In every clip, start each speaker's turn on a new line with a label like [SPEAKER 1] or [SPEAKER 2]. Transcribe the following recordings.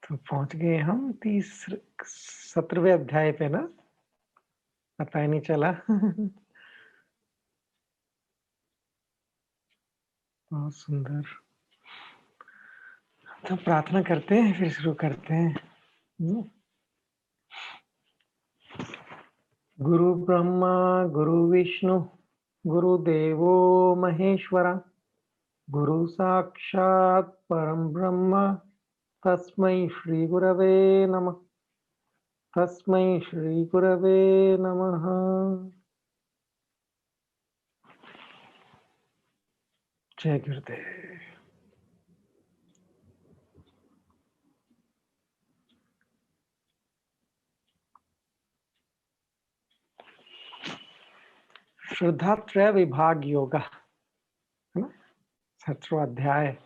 [SPEAKER 1] तो पहुंच गए हम 17वें अध्याय पे ना। पता ही नहीं चला। बहुत सुंदर। तो प्रार्थना करते हैं फिर शुरू करते हैं। गुरु ब्रह्मा गुरु विष्णु गुरुदेवो महेश्वरा गुरु साक्षात् परम ब्रह्म तस्मै श्री गुरवे नमः। तस्मै श्री गुरवे नमः। जय गुरुदेव। श्रद्धात्रय विभाग योगा है ना, 17वां अध्याय।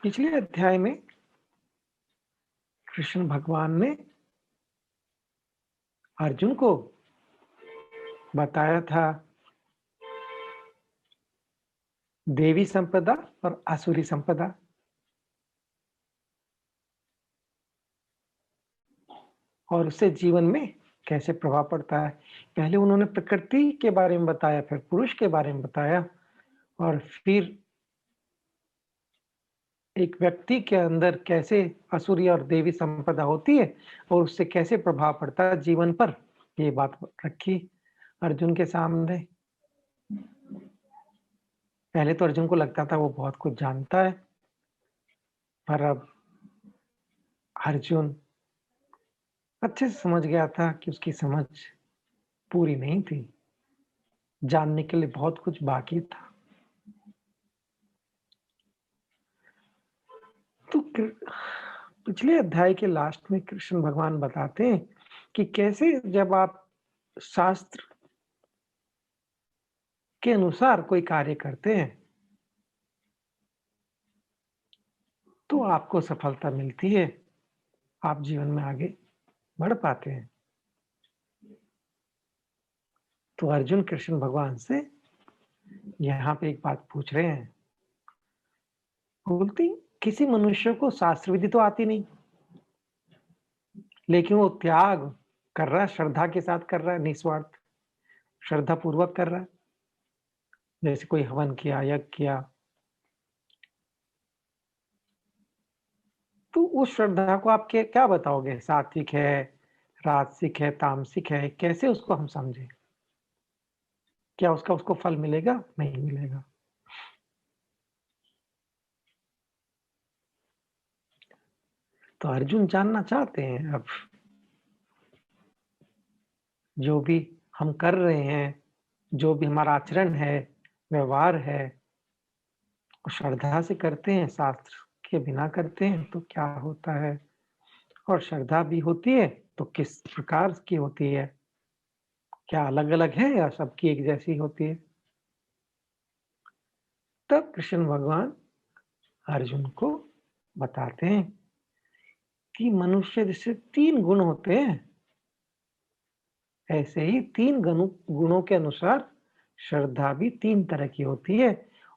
[SPEAKER 1] पिछले अध्याय में कृष्ण भगवान ने अर्जुन को बताया था देवी संपदा और आसुरी संपदा। और उससे जीवन में कैसे प्रभाव पड़ता है। पहले उन्होंने प्रकृति के बारे में बताया, फिर पुरुष के बारे में बताया, और फिर एक व्यक्ति के अंदर कैसे असुरी और देवी संपदा होती है और उससे कैसे प्रभाव पड़ता है जीवन पर, ये बात रखी अर्जुन के सामने। पहले तो अर्जुन को लगता था वो बहुत कुछ जानता है, पर अब अर्जुन अच्छे से समझ गया था कि उसकी समझ पूरी नहीं थी, जानने के लिए बहुत कुछ बाकी था। तो पिछले अध्याय के लास्ट में कृष्ण भगवान बताते हैं कि कैसे जब आप शास्त्र के अनुसार कोई कार्य करते हैं तो आपको सफलता मिलती है, आप जीवन में आगे बढ़ पाते हैं। तो अर्जुन कृष्ण भगवान से यहाँ पे एक बात पूछ रहे हैं। बोलती किसी मनुष्य को शास्त्र विधि तो आती नहीं, लेकिन वो त्याग कर रहा है, श्रद्धा के साथ कर रहा है, निस्वार्थ श्रद्धा पूर्वक कर रहा है। जैसे कोई हवन किया, यज्ञ किया, तो उस श्रद्धा को आप क्या बताओगे? सात्विक है, राजसिक है, तामसिक है, कैसे उसको हम समझें? क्या उसको फल मिलेगा? नहीं मिलेगा। तो अर्जुन जानना चाहते हैं अब जो भी हम कर रहे हैं, जो भी हमारा आचरण है, व्यवहार है, श्रद्धा से करते हैं, शास्त्र के बिना करते हैं तो क्या होता है? और श्रद्धा भी होती है तो किस प्रकार की होती है? क्या अलग-अलग है या सबकी एक जैसी होती है? तब कृष्ण भगवान अर्जुन को बताते हैं कि मनुष्य जैसे 3 गुण होते हैं, ऐसे ही 3 गुणों के अनुसार श्रद्धा भी 3 तरह की होती है।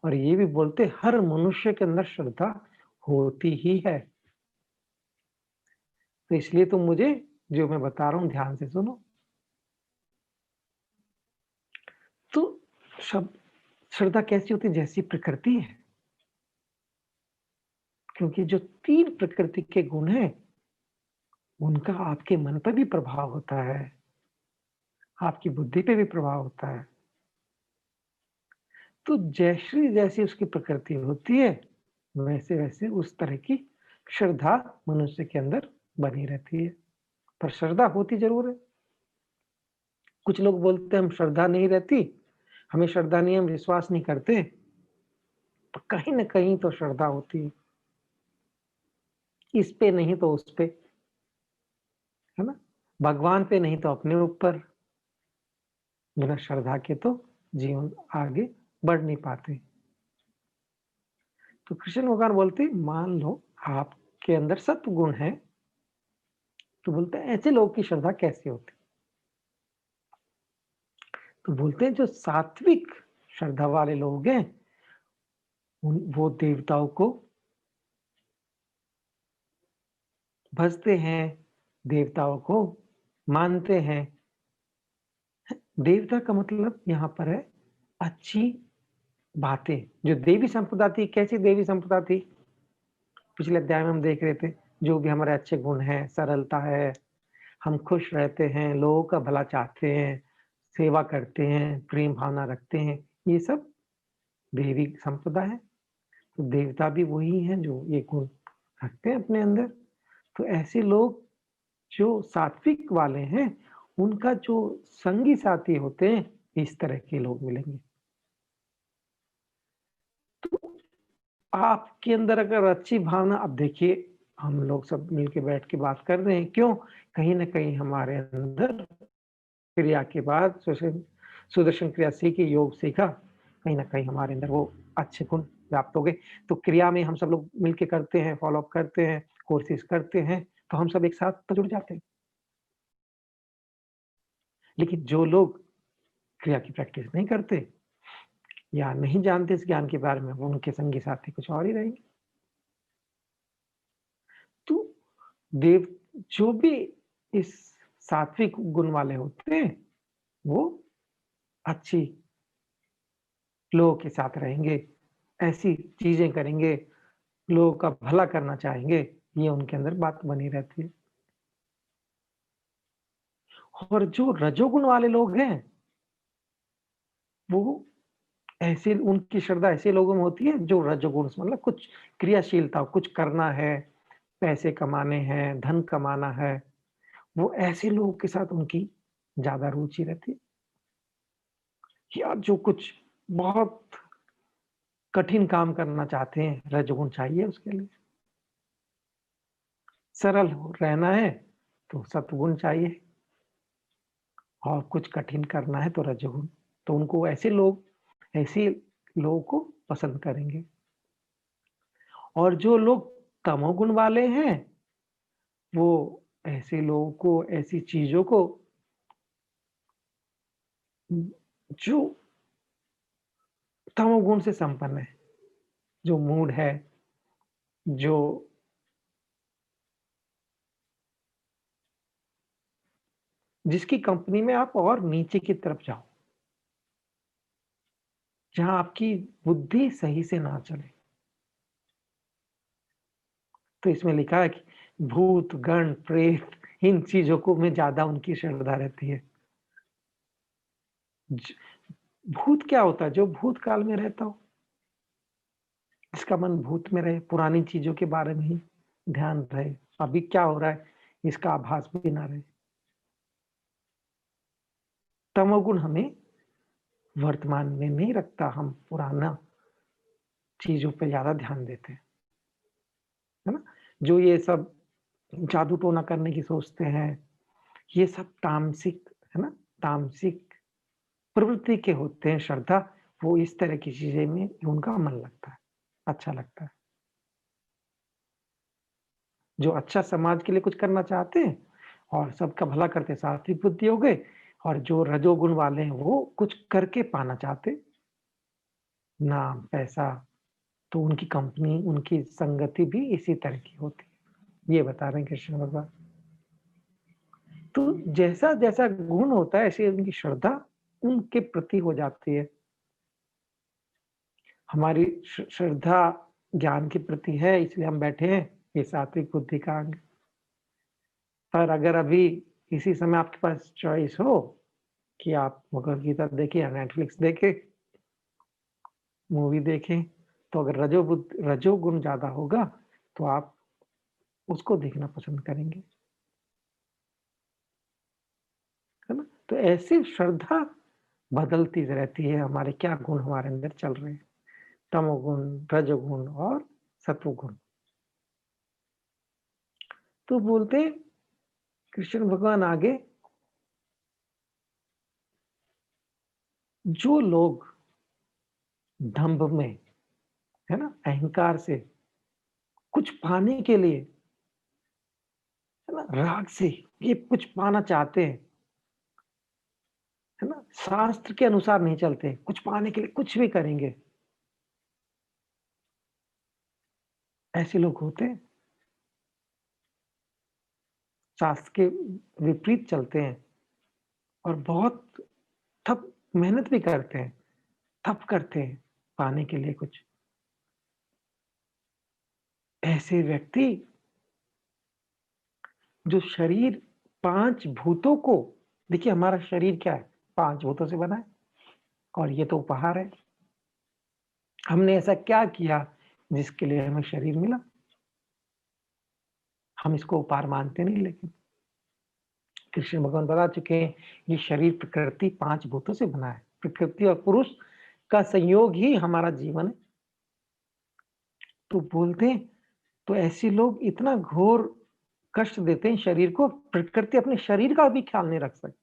[SPEAKER 1] और ये भी बोलते हर मनुष्य के अंदर श्रद्धा होती ही है। तो इसलिए तुम मुझे जो मैं बता रहा हूं ध्यान से सुनो। तो सब श्रद्धा कैसी होती है? जैसी प्रकृति है, क्योंकि जो 3 प्रकृति के गुण हैं उनका आपके मन पर भी प्रभाव होता है, आपकी बुद्धि पे भी प्रभाव होता है। तो जैसी उसकी प्रकृति होती है वैसे वैसे उस तरह की श्रद्धा मनुष्य के अंदर बनी रहती है। पर श्रद्धा होती जरूर है। कुछ लोग बोलते हैं हम श्रद्धा नहीं रहती, हमें श्रद्धा नहीं, हम विश्वास नहीं करते। तो कहीं ना कहीं तो श्रद्धा होती है, इस पे नहीं तो उस पे, है ना? भगवान पे नहीं तो अपने ऊपर। बिना श्रद्धा के तो जीवन आगे बढ़ नहीं पाते। तो कृष्ण भगवान बोलते मान लो आपके अंदर सत्व गुण है, तो बोलते हैं ऐसे लोग की श्रद्धा कैसी होती? तो बोलते हैं जो सात्विक श्रद्धा वाले लोग हैं वो देवताओं को भजते हैं, देवताओं को मानते हैं। देवता का मतलब यहाँ पर है अच्छी बातें। जो देवी संपदा थी, कैसी देवी संपदा थी? पिछले अध्याय में हम देख रहे थे, जो भी हमारे अच्छे गुण हैं, सरलता है, हम खुश रहते हैं, लोगों का भला चाहते हैं, सेवा करते हैं, प्रेम भावना रखते हैं, ये सब देवी संपदा है। तो देवता भी वही हैं जो ये गुण रखते हैं अपने अंदर। तो ऐसे लोग जो सात्विक वाले हैं, उनका जो संगी साथी होते हैं, इस तरह के लोग मिलेंगे। तो आपके अंदर अगर अच्छी भावना, अब देखिए हम लोग सब मिलके बैठ के बात कर रहे हैं, क्यों? कहीं न कहीं हमारे अंदर क्रिया के बाद सुदर्शन क्रिया सीखी, योग सीखा, कहीं न कहीं हमारे अंदर वो अच्छे गुण व्याप्त हो गए। तो क्रिया में हम सब लोग मिलके करते हैं, फ़ॉलो अप करते हैं, कोर्सेज़ करते हैं, तो हम सब एक साथ तो जुड़ जाते हैं। लेकिन जो लोग क्रिया की प्रैक्टिस नहीं करते या नहीं जानते इस ज्ञान के बारे में, वो उनके संगी साथी कुछ और ही रहेंगे। तो देव जो भी इस सात्विक गुण वाले होते हैं, वो अच्छी लोगों के साथ रहेंगे, ऐसी चीज़ें करेंगे, लोगों का भला करना चाहेंगे, ये उनके अंदर बात बनी रहती है। और जो रजोगुण वाले लोग हैं, वो ऐसे उनकी श्रद्धा ऐसे लोगों में होती है जो रजोगुण से मतलब कुछ क्रियाशीलता, कुछ करना है, पैसे कमाने हैं, धन कमाना है, वो ऐसे लोगों के साथ उनकी ज़्यादा रुचि रहती है। या जो कुछ बहुत कठिन काम करना चाहते हैं, रजोगुण चाहिए उसके लिए। सरल रहना है, तो सत्वगुण चाहिए और कुछ कठिन करना है तो रजोगुण। तो उनको ऐसे लोगों को पसंद करेंगे। और जो लोग तमोगुण वाले हैं, वो ऐसे लोगों को, ऐसी चीज़ों को जो तमोगुण से संपन्न है, जो मूड है, जो जिसकी कंपनी में आप और नीचे की तरफ जाओ, जहाँ आपकी बुद्धि सही से ना चले। तो इसमें लिखा है कि भूत, गण, प्रेत इन चीज़ों को में ज़्यादा उनकी श्रद्धा रहती है। ज भूत क्या होता है? जो भूतकाल में रहता हो, जिसका मन भूत में रहे, पुरानी चीज़ों के बारे में ही ध्यान रहे, अभी क्या हो रहा है, इसका आभास भी ना रहे। तमोगुण हमें वर्तमान में नहीं रखता, हम पुराना चीज़ों पे ज़्यादा ध्यान देते हैं, है ना? जो ये सब जादू-टोना करने की सोचते हैं, ये सब तामसिक, है ना? तामसिक प्रवृत्ति के होते हैं श्रद्धा, वो इस तरह की चीज़ें में उनका मन लगता है, अच्छा लगता है। जो अच्छा समाज के लिए कुछ करना चाहते हैं और सबका भला करते हैं, सात्विक बुद्धि हो गए। और जो रजोगुण वाले हैं, वो कुछ करके पाना चाहते, नाम, पैसा, तो उनकी कंपनी, उनकी संगति भी इसी तरह की होती है। ये बता रहे हैं कृष्ण भगवान। तो जैसा-जैसा गुण होता है, ऐसे उनकी श्रद्धा उनके प्रति हो जाती है। हमारी श्रद्धा ज्ञान के प्रति है, इसलिए हम बैठे हैं, ये सात्विक बुद्धि का अंग। पर अगर अभी इसी समय आपके पास चॉइस हो कि आप भगवद गीता देखें या नेटफ्लिक्स देखें, मूवी देखें, तो अगर रजोगुण ज़्यादा होगा, तो आप उसको देखना पसंद करेंगे, है ना? तो ऐसे श्रद्धा बदलती रहती है, हमारे क्या गुण हमारे अंदर चल रहे हैं, तमोगुण, रजोगुण और सत्वगुण। तो बोलते हैं कृष्ण भगवान आगे, जो लोग दंभ में, है ना, अहंकार से कुछ पाने के लिए, है ना, राग से ये कुछ पाना चाहते हैं, है ना, शास्त्र के अनुसार नहीं चलते, कुछ पाने के लिए कुछ भी करेंगे, ऐसे लोग होते हैं, शास्त्र के विपरीत चलते हैं और बहुत थप मेहनत भी करते हैं, थप करते हैं पाने के लिए कुछ। ऐसे व्यक्ति जो शरीर 5 भूतों को, देखिए हमारा शरीर क्या है? 5 भूतों से बना है और ये तो उपहार है। हमने ऐसा क्या किया जिसके लिए हमें शरीर मिला? हम इसको उपहार मानते नहीं, लेकिन कृष्ण भगवान बता चुके हैं, ये शरीर प्रकृति 5 भूतों से बना है। प्रकृति और पुरुष का संयोग ही हमारा जीवन है। तो बोलते हैं, तो ऐसे लोग इतना घोर कष्ट देते हैं शरीर को, प्रकृति अपने शरीर का भी ख्याल नहीं रख सकती।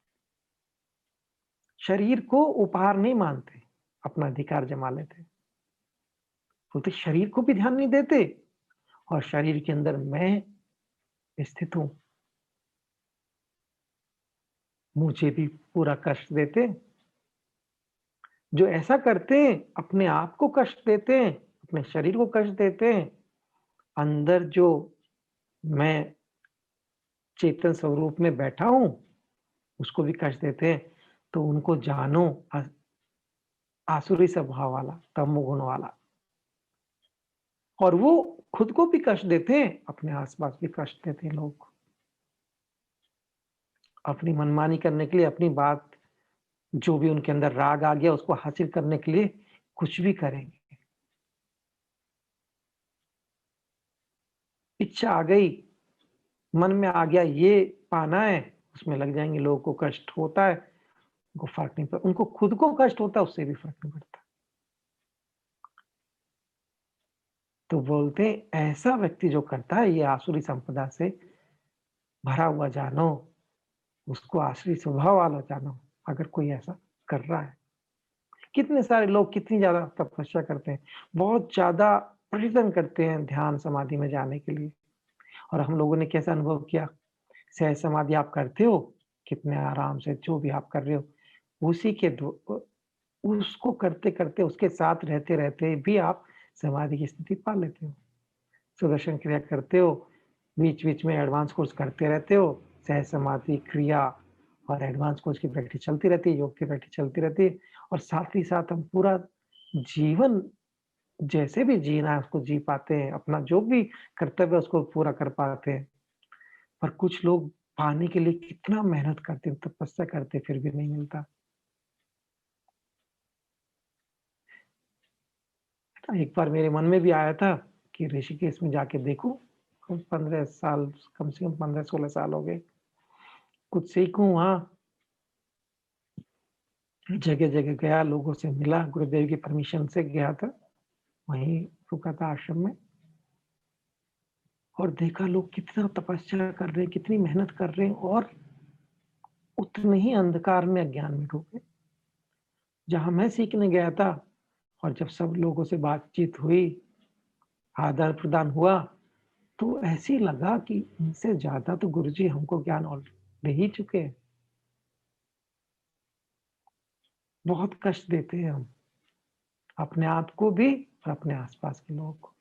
[SPEAKER 1] शरीर को उपहार नहीं मानते, अपना अधिकार जमा लेते। बोलते शरीर को भी ध्यान नहीं देते और शरीर के अंदर मैं स्थित हूँ, मुझे भी पूरा कष्ट देते। जो ऐसा करते हैं, अपने आप को कष्ट देते हैं, अपने शरीर को कष्ट देते हैं, अंदर जो मैं चेतन स्वरूप में बैठा हूँ, उसको भी कष्ट देते हैं। तो उनको जानो आसुरी स्वभाव वाला, तमोगुण वाला। और वो खुद को भी कष्ट देते हैं, अपने आस-पास भी कष्ट देते हैं लोगों को। अपनी मनमानी करने के लिए, अपनी बात, जो भी उनके अंदर राग आ गया उसको हासिल करने के लिए कुछ भी करेंगे। इच्छा आ गई, मन में आ गया ये पाना है, उसमें लग जाएँगे। लोगों को कष्ट होता है, उनको फ़र्क नहीं पड़ता, उनको खुद को कष्ट होता है, उससे भी फ़र्क नहीं पड़ता। तो बोलते हैं ऐसा व्यक्ति जो करता है ये आसुरी संपदा से भरा हुआ जानो, उसको आसुरी स्वभाव वाला जानो, अगर कोई ऐसा कर रहा है। कितने सारे लोग कितनी ज़्यादा तपस्या करते हैं, बहुत ज़्यादा प्रयत्न करते हैं ध्यान समाधि में जाने के लिए, और हम लोगों ने कैसा अनुभव किया, सहज समाधि आप करते हो, कितने आराम से जो भी आप कर रहे हो, उसी के उसको करते-करते, उसके साथ रहते-रहते भी आप समाधि की स्थिति पा लेते हो। सुदर्शन क्रिया करते हो, बीच-बीच में एडवांस कोर्स करते रहते हो, सहज समाधि, क्रिया और एडवांस कोर्स की प्रैक्टिस चलती रहती है, योग की प्रैक्टिस चलती रहती है, और साथ ही साथ हम पूरा जीवन जैसे भी जीना है उसको जी पाते हैं, अपना जो भी कर्तव्य है उसको पूरा कर पाते हैं। पर कुछ लोग पाने के लिए कितना मेहनत करते हैं, तपस्या करते हैं, फिर भी नहीं मिलता। एक बार मेरे मन में भी आया था कि ऋषिकेश में जाके देखूँ, 15 साल, कम से कम 15-16 साल हो गए, कुछ सीखूँ वहाँ। जगह-जगह गया, लोगों से मिला, गुरुदेव की परमिशन से गया था, वहीं रुका था आश्रम में, और देखा लोग कितना तपस्या कर रहे हैं, कितनी मेहनत कर रहे हैं, और उतने ही अंधकार में, अज्ञान में डूबे। जहाँ मैं सीखने गया था, और जब सब लोगों से बातचीत हुई, आदान-प्रदान हुआ, तो ऐसे ही लगा कि इनसे ज़्यादा तो गुरुजी हमको ज्ञान और दे ही चुके हैं। बहुत कष्ट देते हैं हम, अपने आप को भी और अपने आस-पास के लोगों को।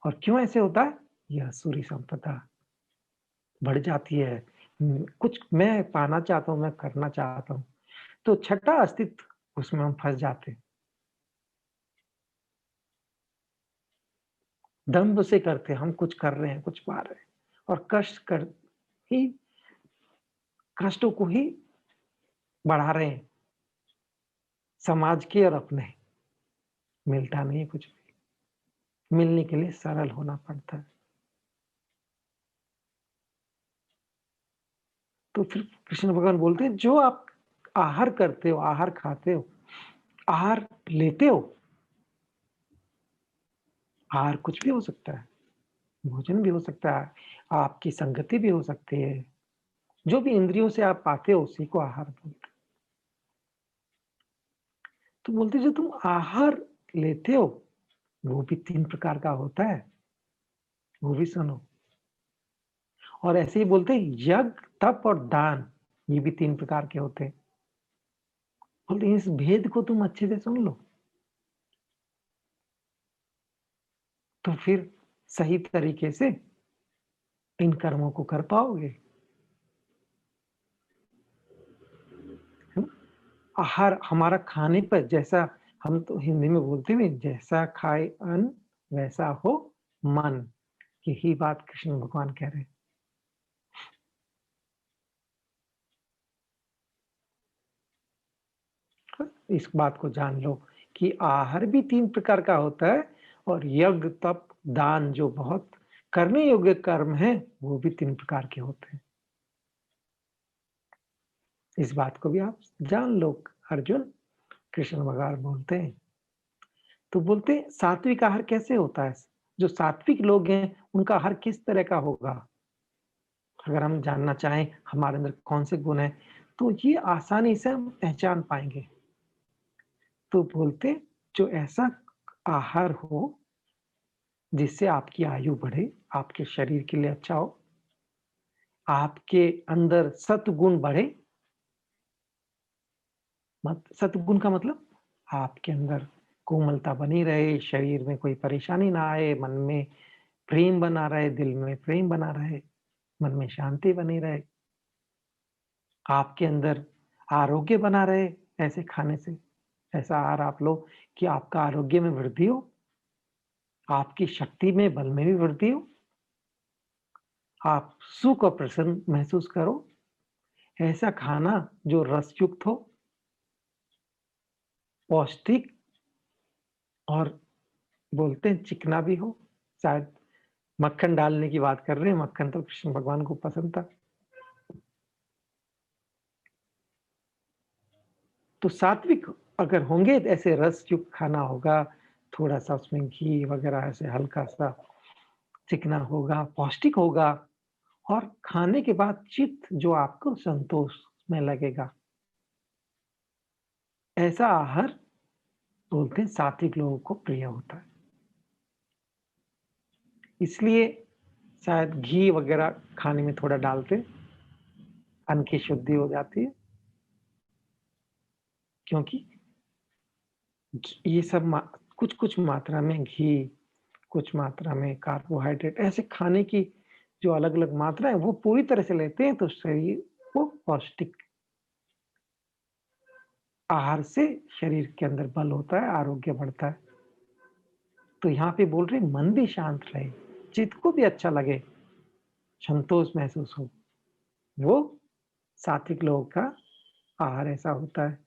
[SPEAKER 1] और क्यों ऐसे होता है? ये आसुरी संपदा बढ़ जाती है। कुछ मैं पाना चाहता हूँ, मैं करना चाहता हूँ, तो छठा अस्तित्व उसमें हम फँस जाते हैं। दंभ से करते हैं, हम कुछ कर रहे हैं, कुछ पा रहे हैं, और ही कष्टों को ही बढ़ा रहे हैं, समाज के और अपने। मिलता नहीं है कुछ भी, मिलने के लिए सरल होना पड़ता है। तो फिर कृष्ण भगवान बोलते हैं, जो आप आहार करते हो, आहार खाते हो, आहार लेते हो, आहार कुछ भी हो सकता है, भोजन भी हो सकता है, आपकी संगति भी हो सकती है, जो भी इंद्रियों से आप पाते हो उसी को आहार बोलते हैं। तो बोलते हैं जो तुम आहार लेते हो, वो भी 3 प्रकार का होता है, वो भी सुनो। और ऐसे ही बोलते हैं यज्ञ, तप और दान, ये भी 3 प्रकार के होते हैं। बोलते हैं इस भेद को तुम अच्छे से सुन लो, तो फिर सही तरीके से इन कर्मों को कर पाओगे। आहार हमारा खाने पर जैसा, हम तो हिंदी में बोलते हैं जैसा खाए अन्न वैसा हो मन, यही बात कृष्ण भगवान कह रहे हैं। इस बात को जान लो कि आहार भी 3 प्रकार का होता है और यज्ञ, तप, दान जो बहुत करने योग्य कर्म है, वो भी 3 प्रकार के होते हैं। इस बात को भी आप जान लो अर्जुन, कृष्ण भगवान बोलते हैं। तो बोलते हैं सात्विक आहार कैसे होता है? जो सात्विक लोग हैं, उनका आहार किस तरह का होगा? अगर हम जानना चाहें हमारे अंदर कौन से गुण हैं, तो ये आसानी से हम पहचान पाएँगे। तो बोलते जो ऐसा आहार हो जिससे आपकी आयु बढ़े, आपके शरीर के लिए अच्छा हो, आपके अंदर सत्गुण बढ़े। सत्गुण का मतलब आपके अंदर कोमलता बनी रहे, शरीर में कोई परेशानी ना आए, मन में प्रेम बना रहे, दिल में प्रेम बना रहे, मन में शांति बनी रहे, आपके अंदर आरोग्य बना रहे ऐसे खाने से। ऐसा आहार आप लो कि आपका आरोग्य में वृद्धि हो, आपकी शक्ति में, बल में भी वृद्धि हो, आप सुख और प्रसन्न महसूस करो। ऐसा खाना जो रसयुक्त हो, पौष्टिक और बोलते हैं चिकना भी हो। शायद मक्खन डालने की बात कर रहे हैं, मक्खन तो कृष्ण भगवान को पसंद था। तो सात्विक अगर होंगे तो ऐसे रसयुक्त खाना होगा, थोड़ा-सा उसमें घी वगैरह ऐसे हल्का-सा चिकना होगा, पौष्टिक होगा और खाने के बाद चित्त जो आपको संतोष में लगेगा। ऐसा आहार बोलते हैं सात्विक लोगों को प्रिय होता है। इसलिए शायद घी वगैरह खाने में थोड़ा डालते, अन्न की शुद्धि हो जाती है। क्योंकि ये सब कुछ-कुछ मात्रा में घी, कुछ मात्रा में कार्बोहाइड्रेट, ऐसे खाने की जो अलग-अलग मात्रा है, वो पूरी तरह से लेते हैं तो शरीर को पौष्टिक आहार से शरीर के अंदर बल होता है, आरोग्य बढ़ता है। तो यहाँ पे बोल रहे हैं मन भी शांत रहे, चित्त को भी अच्छा लगे, संतोष महसूस हो, वो सात्विक लोगों का आहार ऐसा होता है।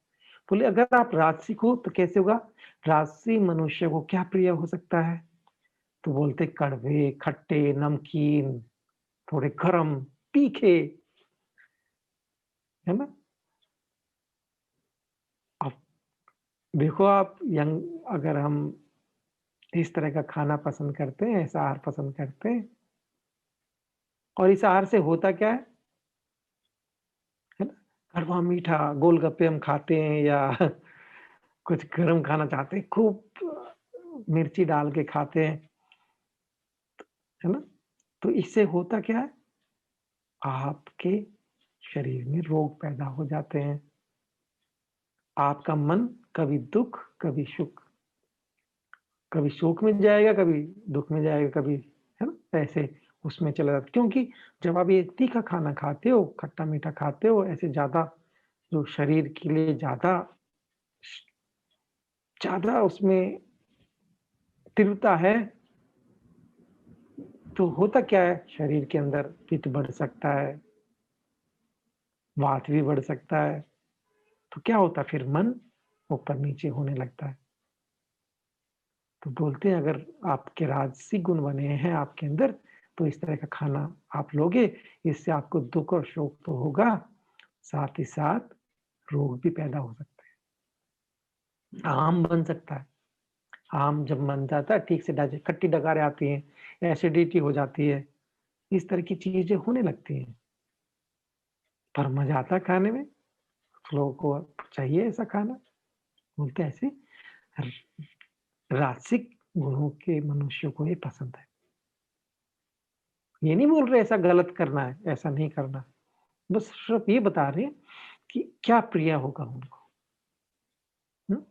[SPEAKER 1] बोले अगर आप राजसिक हो तो कैसे होगा? राजसी मनुष्य को क्या प्रिय हो सकता है? तो बोलते कड़वे, खट्टे, नमकीन, थोड़े गरम, तीखे, है ना? अब देखो आप यंग, अगर हम इस तरह का खाना पसंद करते हैं, ऐसा आहार पसंद करते हैं और इस आहार से होता क्या है ना? कड़वा मीठा गोलगप्पे हम खाते हैं या कुछ गरम खाना चाहते हैं, खूब मिर्ची डाल के खाते हैं, है ना? तो इससे होता क्या है? आपके शरीर में रोग पैदा हो जाते हैं। आपका मन कभी दुःख, कभी सुख, कभी शोक में जाएगा, कभी दुःख में जाएगा, कभी है ना? ऐसे उसमें चला जाता है। क्योंकि जब आप ये तीखा खाना खाते हो, खट्टा-मीठा खाते हो, ऐसे ज़्यादा जो शरीर के लिए ज़्यादा उसमें तीव्रता है, तो होता क्या है? शरीर के अंदर पित्त बढ़ सकता है, वात भी बढ़ सकता है। तो क्या होता है फिर मन ऊपर-नीचे होने लगता है। तो बोलते हैं अगर आपके राजसी गुण बने हैं आपके अंदर, तो इस तरह का खाना आप लोगे, इससे आपको दुःख और शोक तो होगा, साथ ही साथ रोग भी पैदा हो सकते हैं। आम बन सकता है। आम जब बन जाता है ठीक से खट्टी डकारें आती हैं, एसिडिटी हो जाती है, इस तरह की चीज़ें होने लगती हैं। पर मज़ा आता है खाने में, लोगों को चाहिए ऐसा खाना। बोलते हैं ऐसे र रासिक गुणों के मनुष्यों को ये पसंद है। ये नहीं बोल रहे ऐसा गलत करना है, ऐसा नहीं करना। बस सिर्फ ये बता रहे हैं कि क्या प्रिय होगा उनको। हुँ?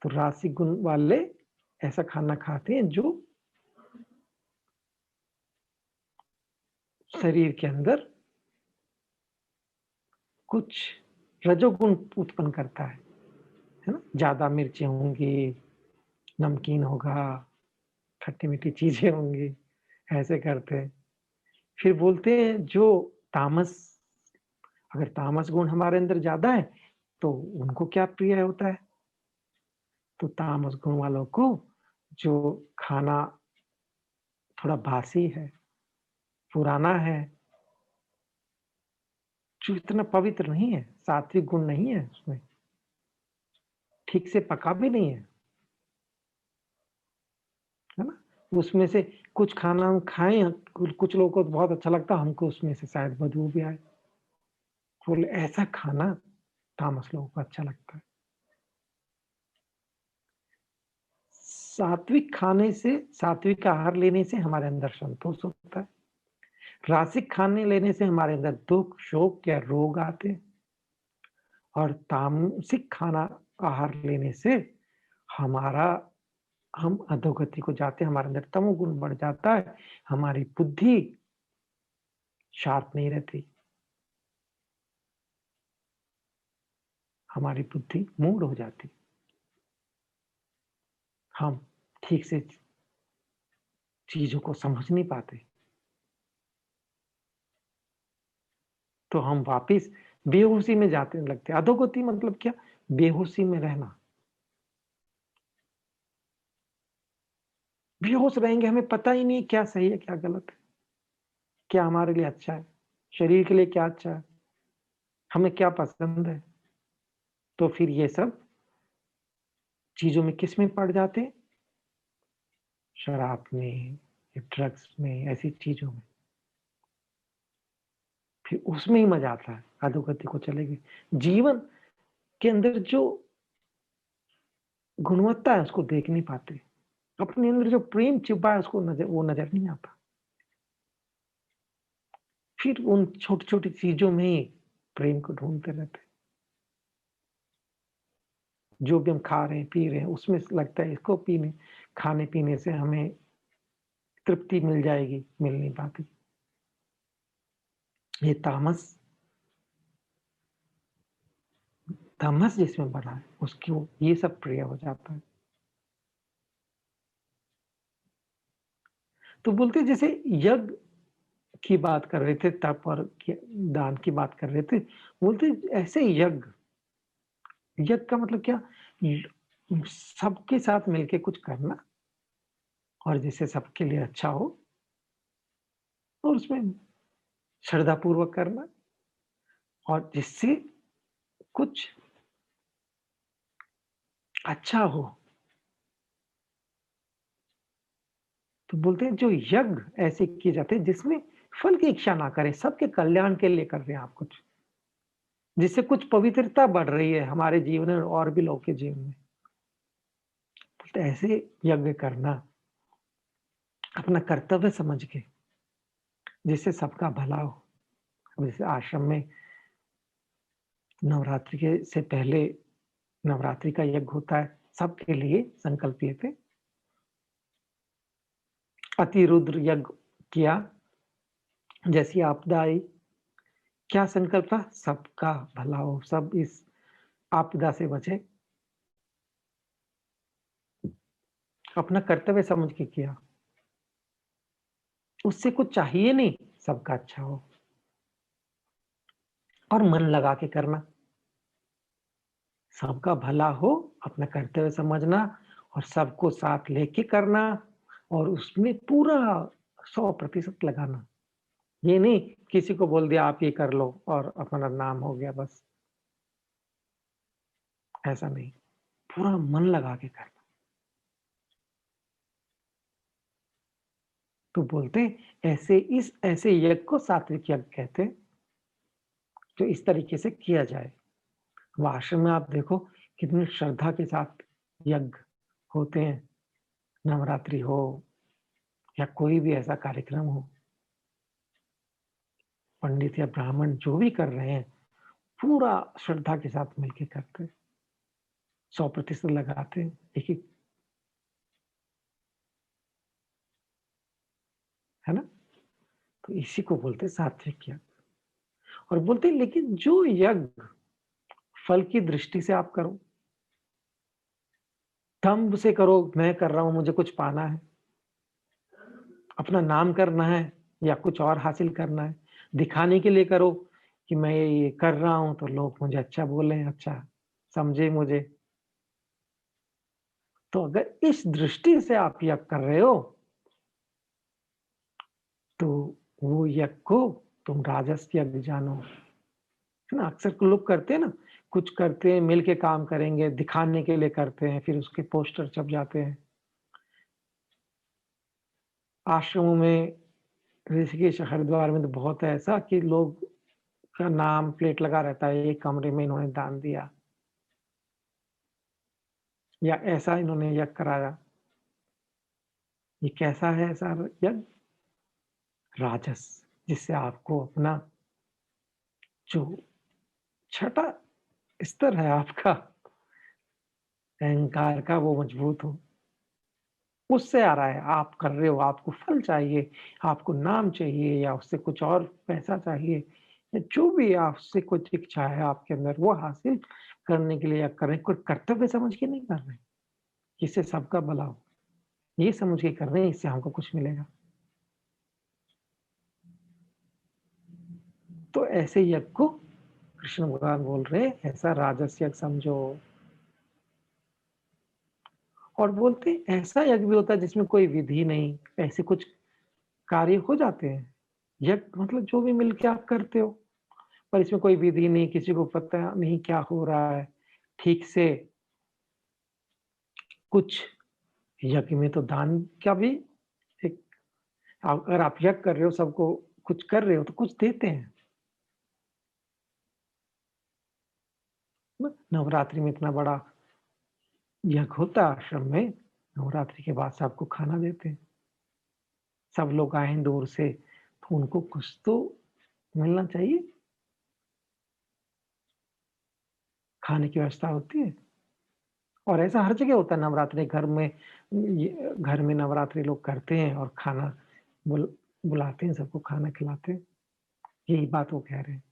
[SPEAKER 1] तो राशि गुण वाले ऐसा खाना खाते हैं जो शरीर के अंदर कुछ रजोगुण उत्पन्न करता है ना? ज़्यादा मिर्चें होंगी, नमकीन होगा, खट्टी-मीठी चीज़ें होंगी, ऐसे करते हैं। फिर बोलते हैं जो तामस अगर तामस गुण हमारे अंदर ज़्यादा है, तो उनको क्या प्रिय होता है? तो तामस गुण वालों को जो खाना थोड़ा बासी है, पुराना है, जो इतना पवित्र नहीं है, सात्विक गुण नहीं है उसमें, ठीक से पका भी नहीं है ना? उसमें से कुछ खाना हम खाएँ, कुछ लोगों को तो बहुत अच्छा लगता है, हमको उसमें से शायद बदबू भी आए। बोले ऐसा खाना तामस लोगों को अच्छा लगता है। सात्विक आहार लेने से हमारे अंदर संतोष होता है। रासिक खाने लेने से हमारे अंदर दुःख, शोक या रोग आते हैं और तामसिक खाना आहार लेने से हमारा हम अधोगति को जाते हैं, हमारे अंदर तमोगुण बढ़ जाता है, हमारी बुद्धि शार्प नहीं रहती, हमारी बुद्धि मूड हो जाती। हम ठीक से चीज़ों को समझ नहीं पाते, तो हम वापिस बेहोशी में जाते लगते हैं। अधोगति मतलब क्या? बेहोशी में रहना। बेहोश रहेंगे, हमें पता ही नहीं क्या सही है, क्या गलत है, क्या हमारे लिए अच्छा है, शरीर के लिए क्या अच्छा है, हमें क्या पसंद है। तो फिर ये सब चीज़ों में किसमें पड़ जाते हैं? शराब में, ड्रग्स में, ऐसी चीज़ों में। फिर उसमें ही मज़ा आता है, अधोगति को चले गए। जीवन के अंदर जो गुणवत्ता है उसको देख नहीं पाते। अपने अंदर जो प्रेम छिपा है उसको वो नज़र नहीं आता। फिर उन छोटी-छोटी चीज़ों में ही प्रेम को ढूँढते रहते हैं। जो भी हम खा रहे हैं, पी रहे हैं, उसमें से लगता है इसको खाने-पीने से हमें तृप्ति मिल जाएगी, मिल नहीं पाती। ये तामस जिसमें भरा है, उसको ये सब प्रिय हो जाता है। तो बोलते हैं जैसे यज्ञ की बात कर रहे थे, तप और दान की बात कर रहे थे। बोलते ऐसे यज्ञ का मतलब क्या? सबके साथ मिलके कुछ करना और जिससे सबके लिए अच्छा हो और उसमें श्रद्धापूर्वक करना और जिससे कुछ अच्छा हो। तो बोलते हैं जो यज्ञ ऐसे किए जाते हैं जिसमें फल की इच्छा ना करें, सबके कल्याण के लिए कर रहे हैं आप कुछ। जिससे कुछ पवित्रता बढ़ रही है हमारे जीवन में और भी लोगों के जीवन में। तो ऐसे यज्ञ करना अपना कर्तव्य समझ के, जिससे सबका भला हो। अब जैसे आश्रम में नवरात्रि के से पहले नवरात्रि का यज्ञ होता है, सबके लिए संकल्प लिए थे। अतिरुद्र यज्ञ किया, जैसी आपदा आई, क्या संकल्प था? सबका भला हो, सब इस आपदा से बचे। अपना कर्तव्य समझ के किया। उससे कुछ चाहिए नहीं, सबका अच्छा हो और मन लगा के करना। सबका भला हो, अपना कर्तव्य समझना और सबको साथ लेके करना और उसमें पूरा 100% लगाना। ये नहीं किसी को बोल दिया आप ये कर लो और अपना नाम हो गया बस, ऐसा नहीं। पूरा मन लगा के करना। तो बोलते हैं ऐसे यज्ञ को सात्विक यज्ञ कहते हैं, जो इस तरीके से किया जाए। अब आश्रम में आप देखो कितनी श्रद्धा के साथ यज्ञ होते हैं, नवरात्रि हो या कोई भी ऐसा कार्यक्रम हो, पंडित या ब्राह्मण जो भी कर रहे हैं, पूरा श्रद्धा के साथ मिलके करते हैं, 100% लगाते हैं, एक-एक, है ना? तो इसी को बोलते हैं सात्विक यज्ञ। और बोलते हैं लेकिन जो यज्ञ फल की दृष्टि से आप करो, दम्भ से करो, मैं कर रहा हूँ, मुझे कुछ पाना है, अपना नाम करना है या कुछ और हासिल करना है, दिखाने के लिए करो कि मैं ये कर रहा हूँ तो लोग मुझे अच्छा बोलें, अच्छा समझे मुझे। तो अगर इस दृष्टि से आप यज्ञ कर रहे हो, तो वो यज्ञ को तुम राजस यज्ञ जानो। है ना? अक्सर लोग करते हैं ना, कुछ करते हैं, मिल के काम करेंगे, दिखाने के लिए करते हैं, फिर उसके पोस्टर छप जाते हैं। आश्रमों में, ऋषिकेश, हरिद्वार में तो बहुत है ऐसा कि लोग का नाम प्लेट लगा रहता है, एक कमरे में इन्होंने दान दिया या ऐसा इन्होंने यज्ञ कराया। ये कैसा है ऐसा यज्ञ? राजस, जिससे आपको अपना जो छठा स्तर है आपका अहंकार का, वो मजबूत हो। उससे आ रहा है, आप कर रहे हो, आपको फल चाहिए, आपको नाम चाहिए या उससे कुछ और पैसा चाहिए या जो भी आपसे कुछ इच्छा है आपके अंदर, वो हासिल करने के लिए या कर रहे हैं, कोई कर्तव्य समझ के नहीं कर रहे हैं, जिससे सबका भला हो। ये समझ के कर रहे हैं, इससे हमको कुछ मिलेगा। तो ऐसे यज्ञ को कृष्ण भगवान बोल रहे हैं, ऐसा राजस यज्ञ समझो। और बोलते हैं ऐसा यज्ञ भी होता है जिसमें कोई विधि नहीं, ऐसे कुछ कार्य हो जाते हैं। यज्ञ मतलब जो भी मिलके आप करते हो, पर इसमें कोई विधि नहीं, किसी को पता नहीं क्या हो रहा है ठीक से। कुछ यज्ञ में तो दान का भी एक, अगर आप यज्ञ कर रहे हो, सबको कुछ कर रहे हो तो कुछ देते हैं। नवरात्रि में इतना बड़ा यज्ञ होता है आश्रम में, नवरात्रि के बाद सबको खाना देते हैं। सब लोग आए हैं दूर से, तो उनको कुछ तो मिलना चाहिए, खाने की व्यवस्था होती है। और ऐसा हर जगह होता है, नवरात्रि घर में, ये घर में नवरात्रि लोग करते हैं और खाना बुल बुलाते हैं, सबको खाना खिलाते हैं। यही बात वो कह रहे हैं।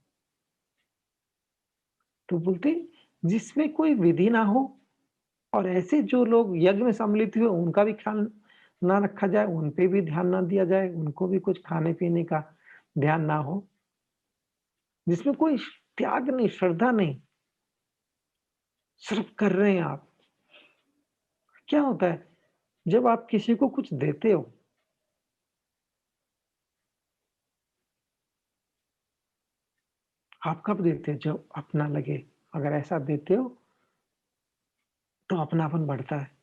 [SPEAKER 1] तो बोलते हैं जिसमें कोई विधि ना हो और ऐसे जो लोग यज्ञ में सम्मिलित हुए उनका भी ख्याल ना रखा जाए, उन पे भी ध्यान ना दिया जाए, उनको भी कुछ खाने-पीने का ध्यान ना हो। जिसमें कोई त्याग नहीं, श्रद्धा नहीं, सिर्फ कर रहे हैं आप। क्या होता है, जब आप किसी को कुछ देते हो, आप कब देते हो? जब अपना लगे। अगर ऐसा देते हो, तो अपनापन बढ़ता है।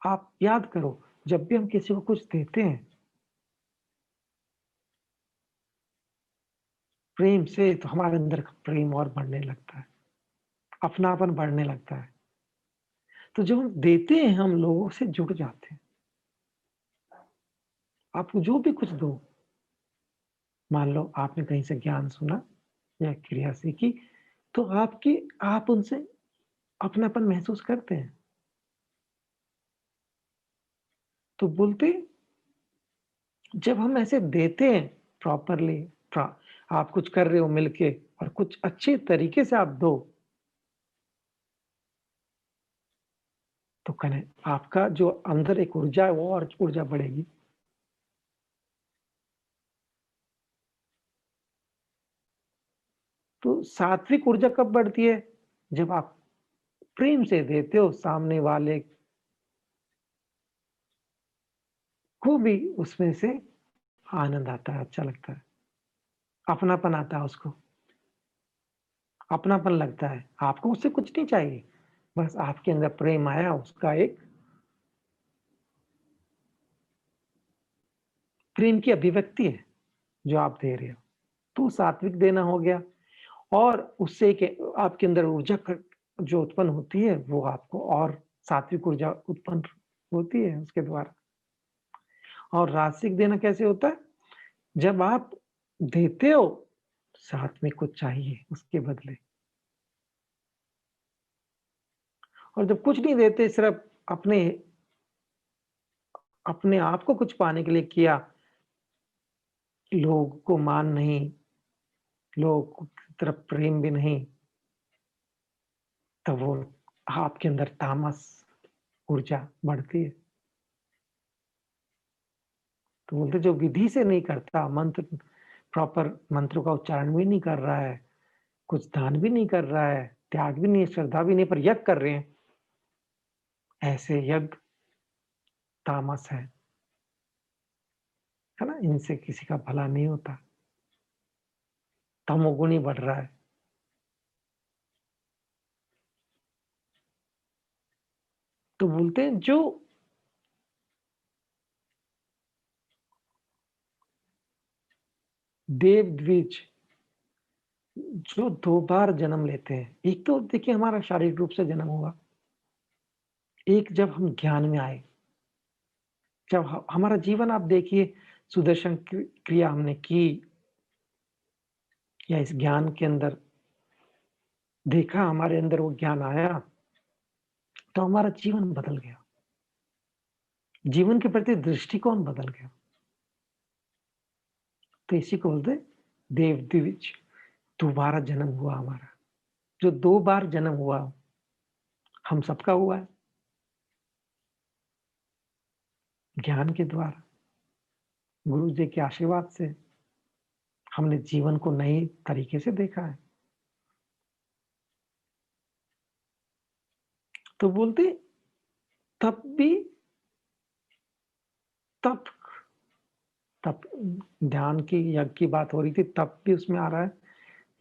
[SPEAKER 1] आप याद करो, जब भी हम किसी को कुछ देते हैं, प्रेम से, तो हमारे अंदर का प्रेम और बढ़ने लगता है, अपनापन बढ़ने लगता है। तो जब हम देते हैं, हम लोगों से जुड़ जाते हैं। आप जो भी कुछ दो, मान लो आपने कहीं से ज्ञान सुना या क्रिया सीखी, तो आप उनसे अपनापन महसूस करते हैं। तो बोलते जब हम ऐसे देते हैं प्रॉपरली, प्रा आप कुछ कर रहे हो मिलके और कुछ अच्छे तरीके से आप दो, तो कने आपका जो अंदर एक ऊर्जा है, वो और ऊर्जा बढ़ेगी। तो सात्विक ऊर्जा कब बढ़ती है? जब आप प्रेम से देते हो, सामने वाले को भी उसमें से आनंद आता है, अच्छा लगता है, अपनापन आता है उसको, अपनापन लगता है। आपको उससे कुछ नहीं चाहिए, बस आपके अंदर प्रेम आया, उसका एक प्रेम की अभिव्यक्ति है, जो आप दे रहे हो। तो सात्विक देना हो गया और उससे एक आपके अंदर ऊर्जा जो उत्पन्न होती है, वो आपको और सात्विक ऊर्जा उत्पन्न होती है उसके द्वारा। और राजसिक देना कैसे होता है? जब आप देते हो, साथ में कुछ चाहिए उसके बदले। और जब कुछ नहीं देते, सिर्फ अपने अपने आप को कुछ पाने के लिए किया, लोगों को मान नहीं, लोगों की तरफ प्रेम भी नहीं, तो वो आपके अंदर तामस ऊर्जा बढ़ती है। तो बोलते जो विधि से नहीं करता, मंत्र प्रॉपर मंत्र का उच्चारण भी नहीं कर रहा है, कुछ दान भी नहीं कर रहा है, त्याग भी नहीं है, श्रद्धा भी नहीं, पर यज्ञ कर रहे हैं, ऐसे यज्ञ तामस है ना? इनसे किसी का भला नहीं होता, तमोगुण ही बढ़ रहा है। तो बोलते हैं जो देव द्विज जो 2 बार जन्म लेते हैं, एक तो देखिए हमारा शारीरिक रूप से जन्म हुआ, एक जब हम ज्ञान में आए, जब हमारा जीवन आप देखिए सुदर्शन क्रिया हमने की या इस ज्ञान के अंदर देखा, हमारे अंदर वो ज्ञान आया, तो हमारा जीवन बदल गया। जीवन के प्रति दृष्टिकोण बदल गया। तो इसी को बोलते देव द्विज, दोबारा जन्म हुआ हमारा। जो 2 बार जन्म हुआ, हम सबका हुआ है, ज्ञान के द्वारा, गुरु जी के आशीर्वाद से हमने जीवन को नए तरीके से देखा है। तो बोलते तब भी तप तप ध्यान की यज्ञ की बात हो रही थी, तप भी उसमें आ रहा है।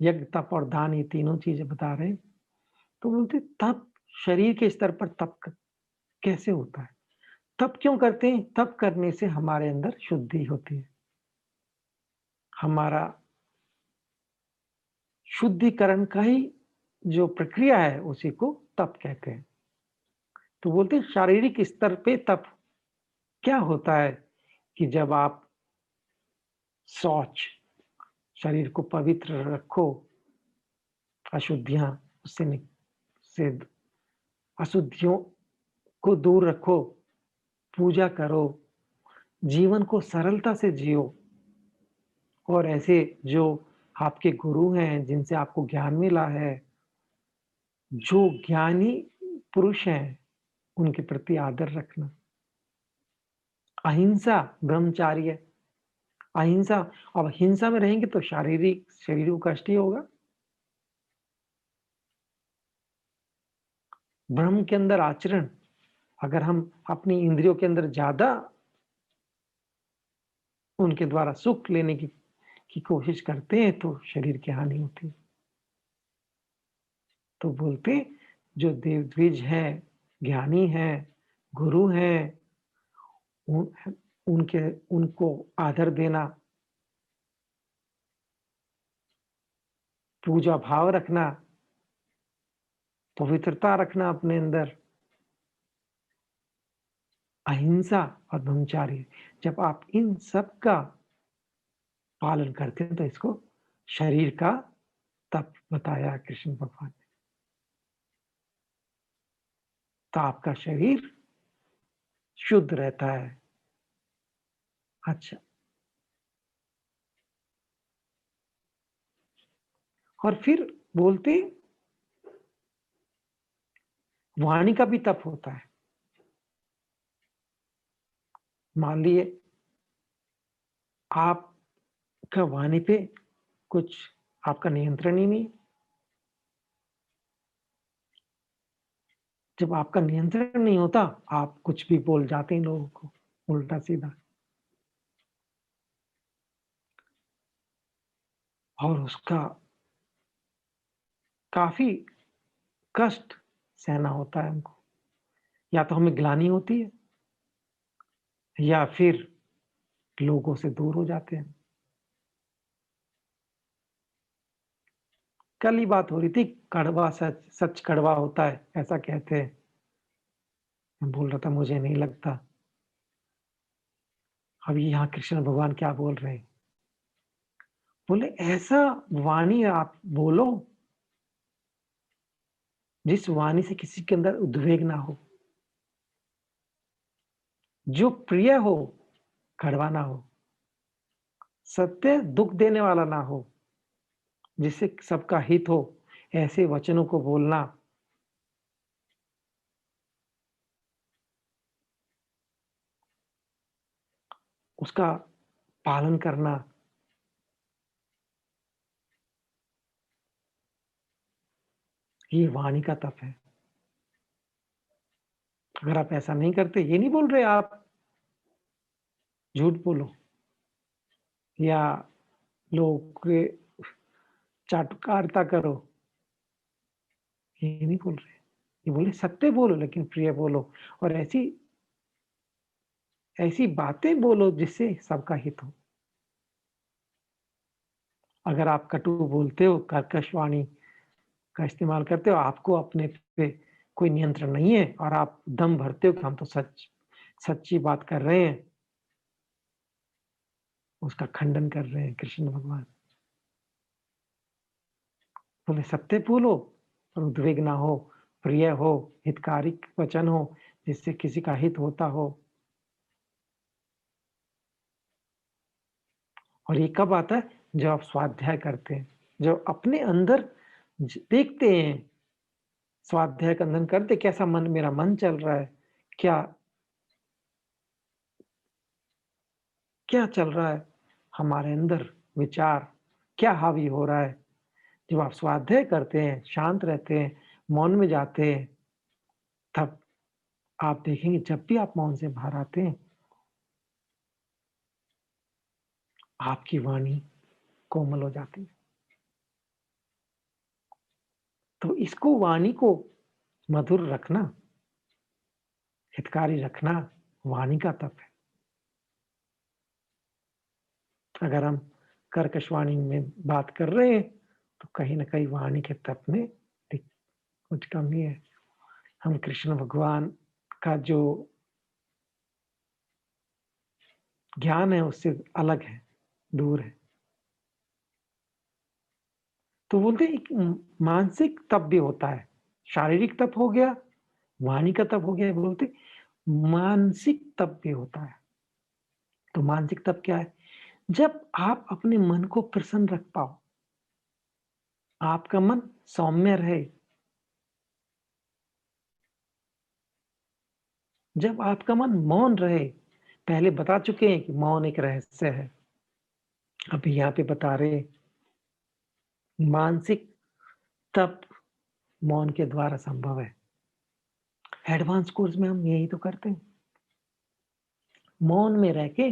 [SPEAKER 1] यज्ञ, तप और दान ये तीनों चीजें बता रहे हैं। तो बोलते तप शरीर के स्तर पर तप कैसे होता है? तप क्यों करते हैं? तप करने से हमारे अंदर शुद्धि होती है। हमारा शुद्धिकरण का ही जो प्रक्रिया है उसी को तप कहते हैं। तो बोलते हैं शारीरिक स्तर पे तप क्या होता है कि जब आप शौच, शरीर को पवित्र रखो, अशुद्धियां उससे से अशुद्धियों को दूर रखो, पूजा करो, जीवन को सरलता से जियो और ऐसे जो आपके गुरु हैं, जिनसे आपको ज्ञान मिला है, जो ज्ञानी पुरुष हैं, उनके प्रति आदर रखना। अहिंसा ब्रह्मचार्य, अहिंसा। अब हिंसा में रहेंगे तो शरीर को कष्ट ही होगा। ब्रह्म के अंदर आचरण, अगर हम अपनी इंद्रियों के अंदर ज्यादा उनके द्वारा सुख लेने की कोशिश करते हैं तो शरीर की हानि होती है। तो बोलते जो देवद्विज हैं, ज्ञानी हैं, गुरु हैं, उन, उनके उनको आदर देना, पूजा भाव रखना, पवित्रता रखना अपने अंदर, अहिंसा और ब्रह्मचार्य। जब आप इन सब का पालन करते हैं तो इसको शरीर का तप बताया कृष्ण भगवान ने। तो आपका शरीर शुद्ध रहता है। अच्छा, और फिर बोलते वाणी का भी तप होता है। मान लिए आपका वाणी पे कुछ आपका नियंत्रण ही नहीं, जब आपका नियंत्रण नहीं होता, आप कुछ भी बोल जाते हैं लोगों को उल्टा सीधा, और उसका काफी कष्ट सहना होता है हमको। या तो हमें ग्लानि होती है या फिर लोगों से दूर हो जाते हैं। कल ही बात हो रही थी, कड़वा सच सच कड़वा होता है, ऐसा कहते हैं। मैं बोल रहा था मुझे नहीं लगता। अब यहाँ कृष्ण भगवान क्या बोल रहे हैं? बोले ऐसा वाणी आप बोलो जिस वाणी से किसी के अंदर उद्वेग ना हो, जो प्रिय हो, कड़वा ना हो। सत्य दुख देने वाला ना हो, जिससे सबका हित हो, ऐसे वचनों को बोलना, उसका पालन करना, ये वाणी का तप है। अगर आप ऐसा नहीं करते, ये नहीं बोल रहे आप झूठ बोलो या लोग के चाटुकारिता करो, ये नहीं बोल रहे। ये बोले सत्य बोलो लेकिन प्रिय बोलो और ऐसी ऐसी बातें बोलो जिससे सबका हित हो। अगर आप कटु बोलते हो, कर्कश वाणी का इस्तेमाल करते हो, आपको अपने पे कोई नियंत्रण नहीं है और आप दम भरते हो कि हम तो सच्ची बात कर रहे हैं, उसका खंडन कर रहे हैं कृष्ण भगवान। बोले सत्य बोलो और उद्वेग ना हो, प्रिय हो, हितकारी वचन हो, जिससे किसी का हित होता हो। और ये कब आता है? जब आप स्वाध्याय करते हैं, जब अपने अंदर देखते हैं, स्वाध्याय का अंदर करते कैसा मेरा मन चल रहा है, क्या क्या चल रहा है हमारे अंदर, विचार क्या हावी हो रहा है। जब आप स्वाध्याय करते हैं, शांत रहते हैं, मौन में जाते हैं, तब आप देखेंगे जब भी आप मौन से बाहर आते हैं, आपकी वाणी कोमल हो जाती है। तो इसको वाणी को मधुर रखना, हितकारी रखना वाणी का तप है। अगर हम कर्कश वाणी में बात कर रहे हैं, तो कहीं न कहीं वाणी के तप में कुछ कमी है। हम कृष्ण भगवान का जो ज्ञान है उससे अलग है, दूर है। तो बोलते हैं एक मानसिक तप भी होता है, शारीरिक तप हो गया, वाणी का तप हो गया, बोलते मानसिक तप भी होता है। तो मानसिक तप क्या है? जब आप अपने मन को प्रसन्न रख पाओ, आपका मन सौम्य रहे, जब आपका मन मौन रहे, पहले बता चुके हैं कि मौन एक रहस्य है। अभी यहाँ पे बता रहे मानसिक तप मौन के द्वारा संभव है। एडवांस कोर्स में हम यही तो करते हैं। मौन में रह के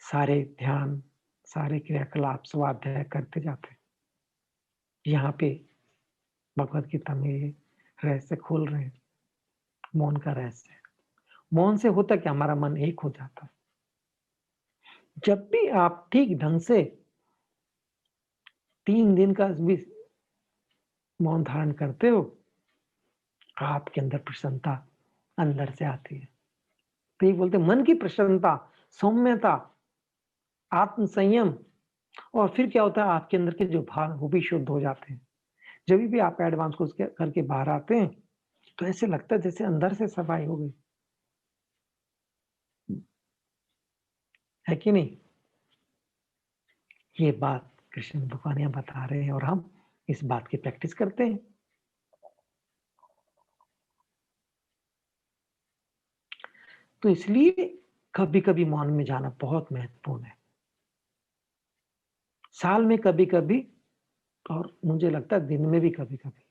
[SPEAKER 1] सारे ध्यान, सारे क्रियाकलाप, स्वाध्याय करते जाते हैं। यहाँ पे भगवद गीता में ये रहस्य खोल रहे हैं, मौन का रहस्य। मौन से होता क्या? हमारा मन एक हो जाता है। जब भी आप ठीक ढंग से 3 दिन का भी मौन धारण करते हो, आपके अंदर प्रसन्नता अंदर से आती है। तो ये बोलते हैं मन की प्रसन्नता, सौम्यता, आत्म संयम और फिर क्या होता है आपके अंदर के जो भाव वो भी शुद्ध हो जाते हैं। जब भी आप एडवांस कोर्स करके बाहर आते हैं, तो ऐसे लगता है जैसे अंदर से सफाई हो गई। है कि नहीं? ये बात कृष्ण भगवान यहाँ बता रहे हैं और हम इस बात की प्रैक्टिस करते हैं। तो इसलिए कभी-कभी मौन में जाना बहुत महत्वपूर्ण है। साल में कभी-कभी और मुझे लगता है दिन में भी कभी-कभी।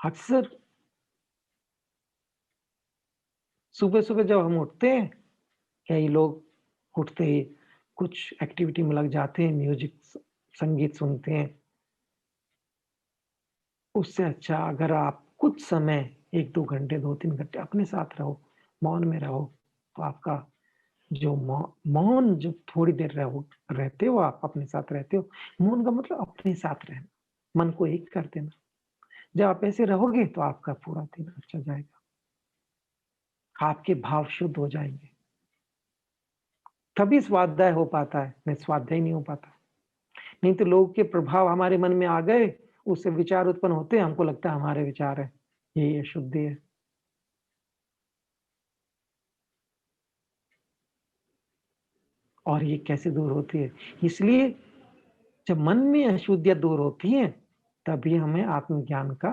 [SPEAKER 1] अक्सर सुबह-सुबह जब हम उठते हैं, कई लोग उठते ही कुछ एक्टिविटी में लग जाते हैं, म्यूजिक संगीत सुनते हैं। उससे अच्छा अगर आप कुछ समय 1-2 घंटे, 2-3 घंटे अपने साथ रहो, मौन में रहो, तो आपका जो मौन जो थोड़ी देर रहते हो आप अपने साथ रहते हो, मौन का मतलब अपने साथ रहना, मन को एक कर देना। जब आप ऐसे रहोगे तो आपका पूरा दिन अच्छा जाएगा। आपके भाव शुद्ध हो जाएँगे। तभी स्वाध्याय हो पाता है, नहीं स्वाध्याय नहीं हो पाता। नहीं तो लोगों के प्रभाव हमारे मन में आ गए, उससे विचार उत्पन्न होते हैं, हमको लगता है हमारे विचार हैं, यही अशुद्धि है। और ये कैसे दूर होती है? इसलिए जब मन में अशुद्धियाँ दूर होती हैं, तभी हमें आत्मज्ञान का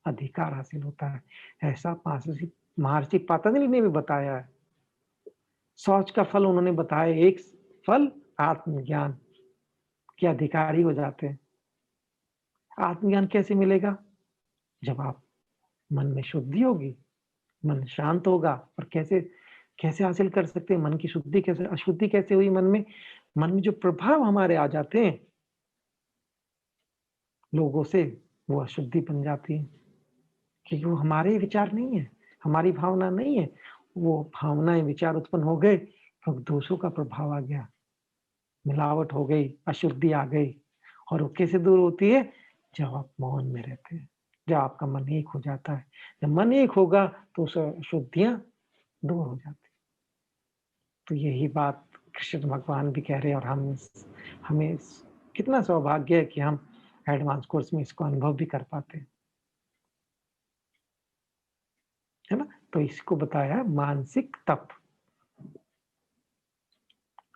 [SPEAKER 1] अधिकार हासिल होता है। ऐसा महर्षि महर्षि पतंजलि ने भी बताया है। शौच का फल उन्होंने बताया, एक फल आत्मज्ञान के अधिकारी हो जाते हैं। आत्मज्ञान कैसे मिलेगा? जब आप मन में शुद्धि होगी, मन शांत होगा। और कैसे कैसे हासिल कर सकते हैं मन की शुद्धि? कैसे अशुद्धि कैसे हुई मन में? मन में जो प्रभाव हमारे आ जाते हैं लोगों से, वो अशुद्धि बन जाती है, क्योंकि वो हमारे विचार नहीं है, हमारी भावना नहीं है। वो भावनाएं विचार उत्पन्न हो गए क्योंकि दोषों का प्रभाव आ गया, मिलावट हो गई, अशुद्धि आ गई। और वो कैसे दूर होती है? जब आप मौन में रहते हैं, जब आपका मन एक हो जाता है। जब मन एक होगा तो उस अशुद्धियां दूर हो जाती। तो यही बात कृष्ण भगवान भी कह रहे हैं, और हमें कितना सौभाग्य है कि हम एडवांस कोर्स में इसको अनुभव भी कर पाते हैं, है ना? तो इसको बताया मानसिक तप।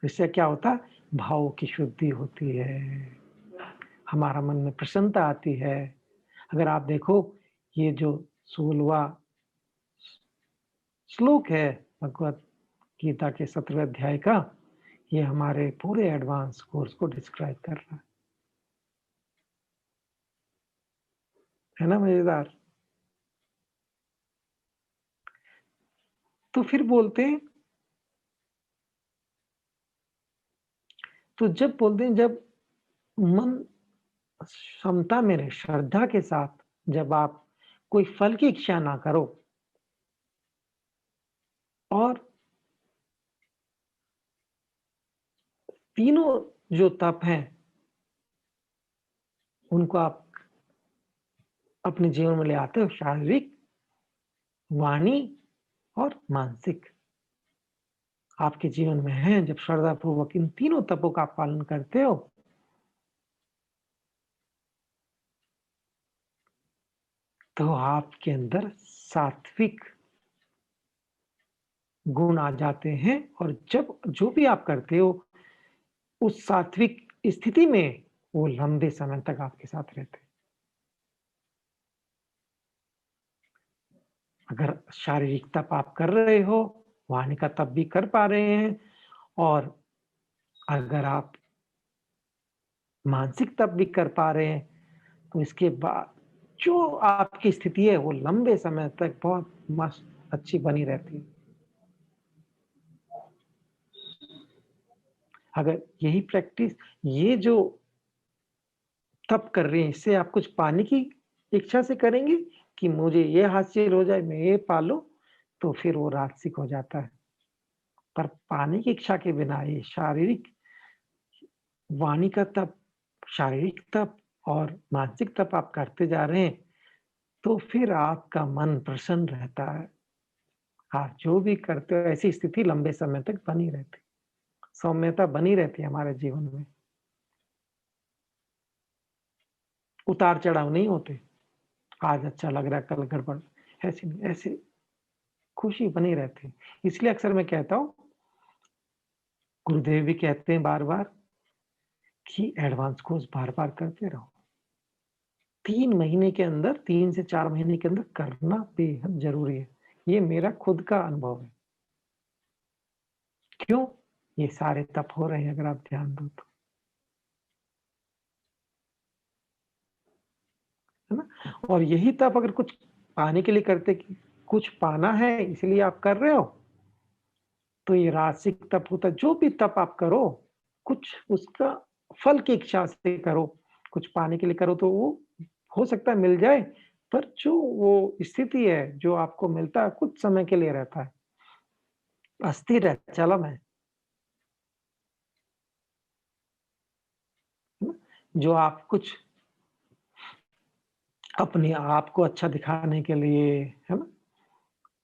[SPEAKER 1] इससे क्या होता है? भाव की शुद्धि होती है, हमारा मन में प्रसन्नता आती है। अगर आप देखो, ये जो 16वां श्लोक है भगवत गीता के 17वें अध्याय का, ये हमारे पूरे एडवांस कोर्स को डिस्क्राइब कर रहा है ना? मजेदार। तो फिर बोलते हैं, तो जब बोलते हैं, जब मन क्षमता में रहे, श्रद्धा के साथ, जब आप कोई फल की इच्छा ना करो, और तीनों जो तप हैं उनको आप अपने जीवन में ले आते हो, शारीरिक, वाणी और मानसिक, आपके जीवन में है। जब श्रद्धा पूर्वक इन तीनों तपों का पालन करते हो, तो आपके अंदर सात्विक गुण आ जाते हैं। और जब जो भी आप करते हो उस सात्विक स्थिति में, वो लंबे समय तक आपके साथ रहते हैं। अगर शारीरिक तप आप कर रहे हो, वाणी का तप भी कर पा रहे हैं, और अगर आप मानसिक तप भी कर पा रहे हैं, तो इसके बाद जो आपकी स्थिति है वो लंबे समय तक बहुत मस्त अच्छी बनी रहती है। अगर यही प्रैक्टिस, ये जो तप कर रहे हैं, इससे आप कुछ पाने की इच्छा से करेंगे कि मुझे ये हासिल हो जाए, मैं ये पा लूं, तो फिर वो राजसिक हो जाता है। पर पाने की इच्छा के बिना ये शारीरिक वाणी का तप, शारीरिक तप और मानसिक तप आप करते जा रहे हैं, तो फिर आपका मन प्रसन्न रहता है। आप जो भी करते हो, ऐसी स्थिति लंबे समय तक बनी रहती, सौम्यता बनी रहती है हमारे जीवन में। उतार-चढ़ाव नहीं होते, आज अच्छा लग रहा है, कल गड़बड़, ऐसी नहीं, ऐसी खुशी बनी रहती है। इसलिए अक्सर मैं कहता हूँ, गुरुदेव भी कहते हैं बार-बार कि एडवांस कोर्स बार-बार करते रहो। 3 महीने के अंदर, 3 से 4 महीने के अंदर करना बेहद ज़रूरी है। ये मेरा खुद का अनुभव है। क्यों? ये सारे तप हो रहे हैं अगर आप ध्यान दो तो, है ना? और यही तप अगर कुछ पाने के लिए करते, कि कुछ पाना है इसलिए आप कर रहे हो, तो ये राजसिक तप होता है। जो भी तप आप करो, कुछ उसका फल की इच्छा से करो, कुछ पाने के लिए करो, तो वो हो सकता है मिल जाए, पर जो वो स्थिति है, जो आपको मिलता है, कुछ समय के लिए रहता है, अस्थिर है, चलम है ना? जो आप कुछ अपने आप को अच्छा दिखाने के लिए, है ना?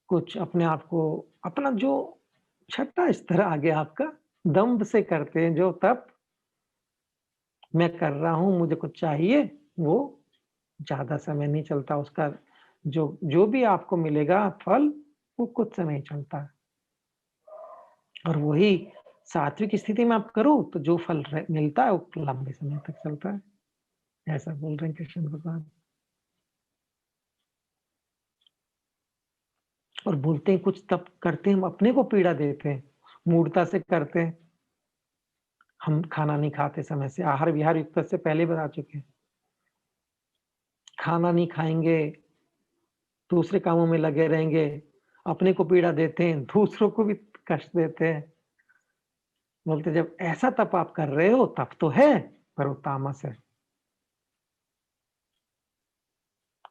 [SPEAKER 1] कुछ अपने आप को, अपना जो छठा स्तर आ गया आपका, दंभ से करते हैं जो तप, मैं कर रहा हूँ, मुझे कुछ चाहिए, वो ज़्यादा समय नहीं चलता उसका। जो जो भी आपको मिलेगा फल, वो कुछ समय ही चलता है। और वही सात्विक स्थिति में आप करो तो जो फल मिलता है वो लंबे समय तक चलता है, ऐसा बोल रहे हैं कृष्ण भगवान। और बोलते हैं कुछ तप करते हैं, हम अपने को पीड़ा देते हैं, मूढ़ता से करते हैं। हम खाना नहीं खाते समय से, आहार विहार युक्त से पहले बता चुके हैं। खाना नहीं खाएंगे, दूसरे कामों में लगे रहेंगे, अपने को पीड़ा देते हैं, दूसरों को भी कष्ट देते हैं। बोलते जब ऐसा तप आप कर रहे हो तप तो है, पर वो तामस है,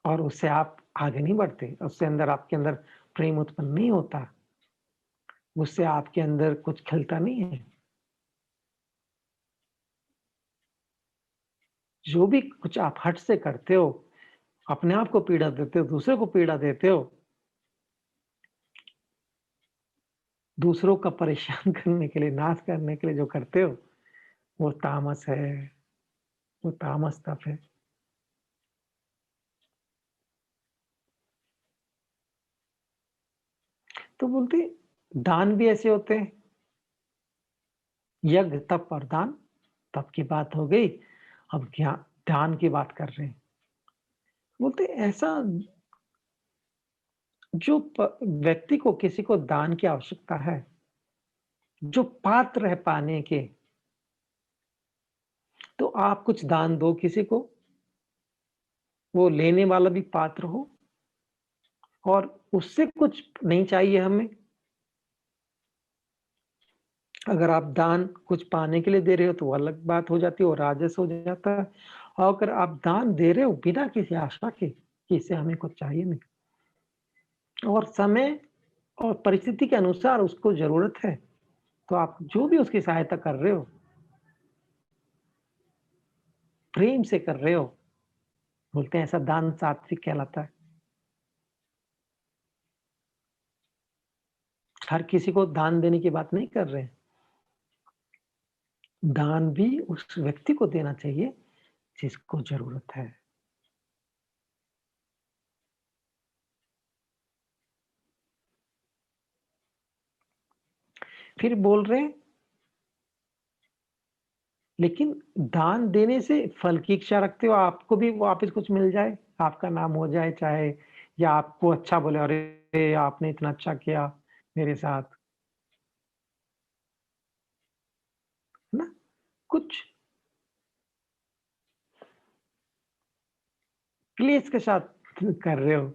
[SPEAKER 1] और उससे आप आगे नहीं बढ़ते, उससे अंदर आपके अंदर प्रेम उत्पन्न नहीं होता, उससे आपके अंदर कुछ खिलता नहीं है। जो भी कुछ आप हट से करते हो, अपने आप को पीड़ा देते हो, दूसरे को पीड़ा देते हो, दूसरों का परेशान करने के लिए, नाश करने के लिए जो करते हो, वो तामस है, वो तामस तप है। तो बोलते दान भी ऐसे होते हैं, यज्ञ तप और दान। तप की बात हो गई, अब ज्ञान ध्यान की बात कर रहे हैं। बोलते ऐसा जो व्यक्ति को किसी को दान की आवश्यकता है, जो पात्र है पाने के, तो आप कुछ दान दो किसी को, वो लेने वाला भी पात्र हो, और उससे कुछ नहीं चाहिए हमें। अगर आप दान कुछ पाने के लिए दे रहे हो तो वो अलग बात हो जाती है, वो राजस हो जाता है। और अगर आप दान दे रहे हो बिना किसी आशा के कि इससे हमें कुछ चाहिए नहीं, और समय और परिस्थिति के अनुसार उसको जरूरत है, तो आप जो भी उसकी सहायता कर रहे हो, प्रेम से कर रहे हो, बोलते हैं ऐसा दान सात्विक कहलाता है। हर किसी को दान देने की बात नहीं कर रहे हैं। दान भी उस व्यक्ति को देना चाहिए जिसको जरूरत है। फिर बोल रहे हैं लेकिन दान देने से फल की इच्छा रखते हो, आपको भी वापस कुछ मिल जाए, आपका नाम हो जाए चाहे, या आपको अच्छा बोले, अरे आपने इतना अच्छा किया मेरे साथ, है ना? कुछ क्लेश के साथ कर रहे हो,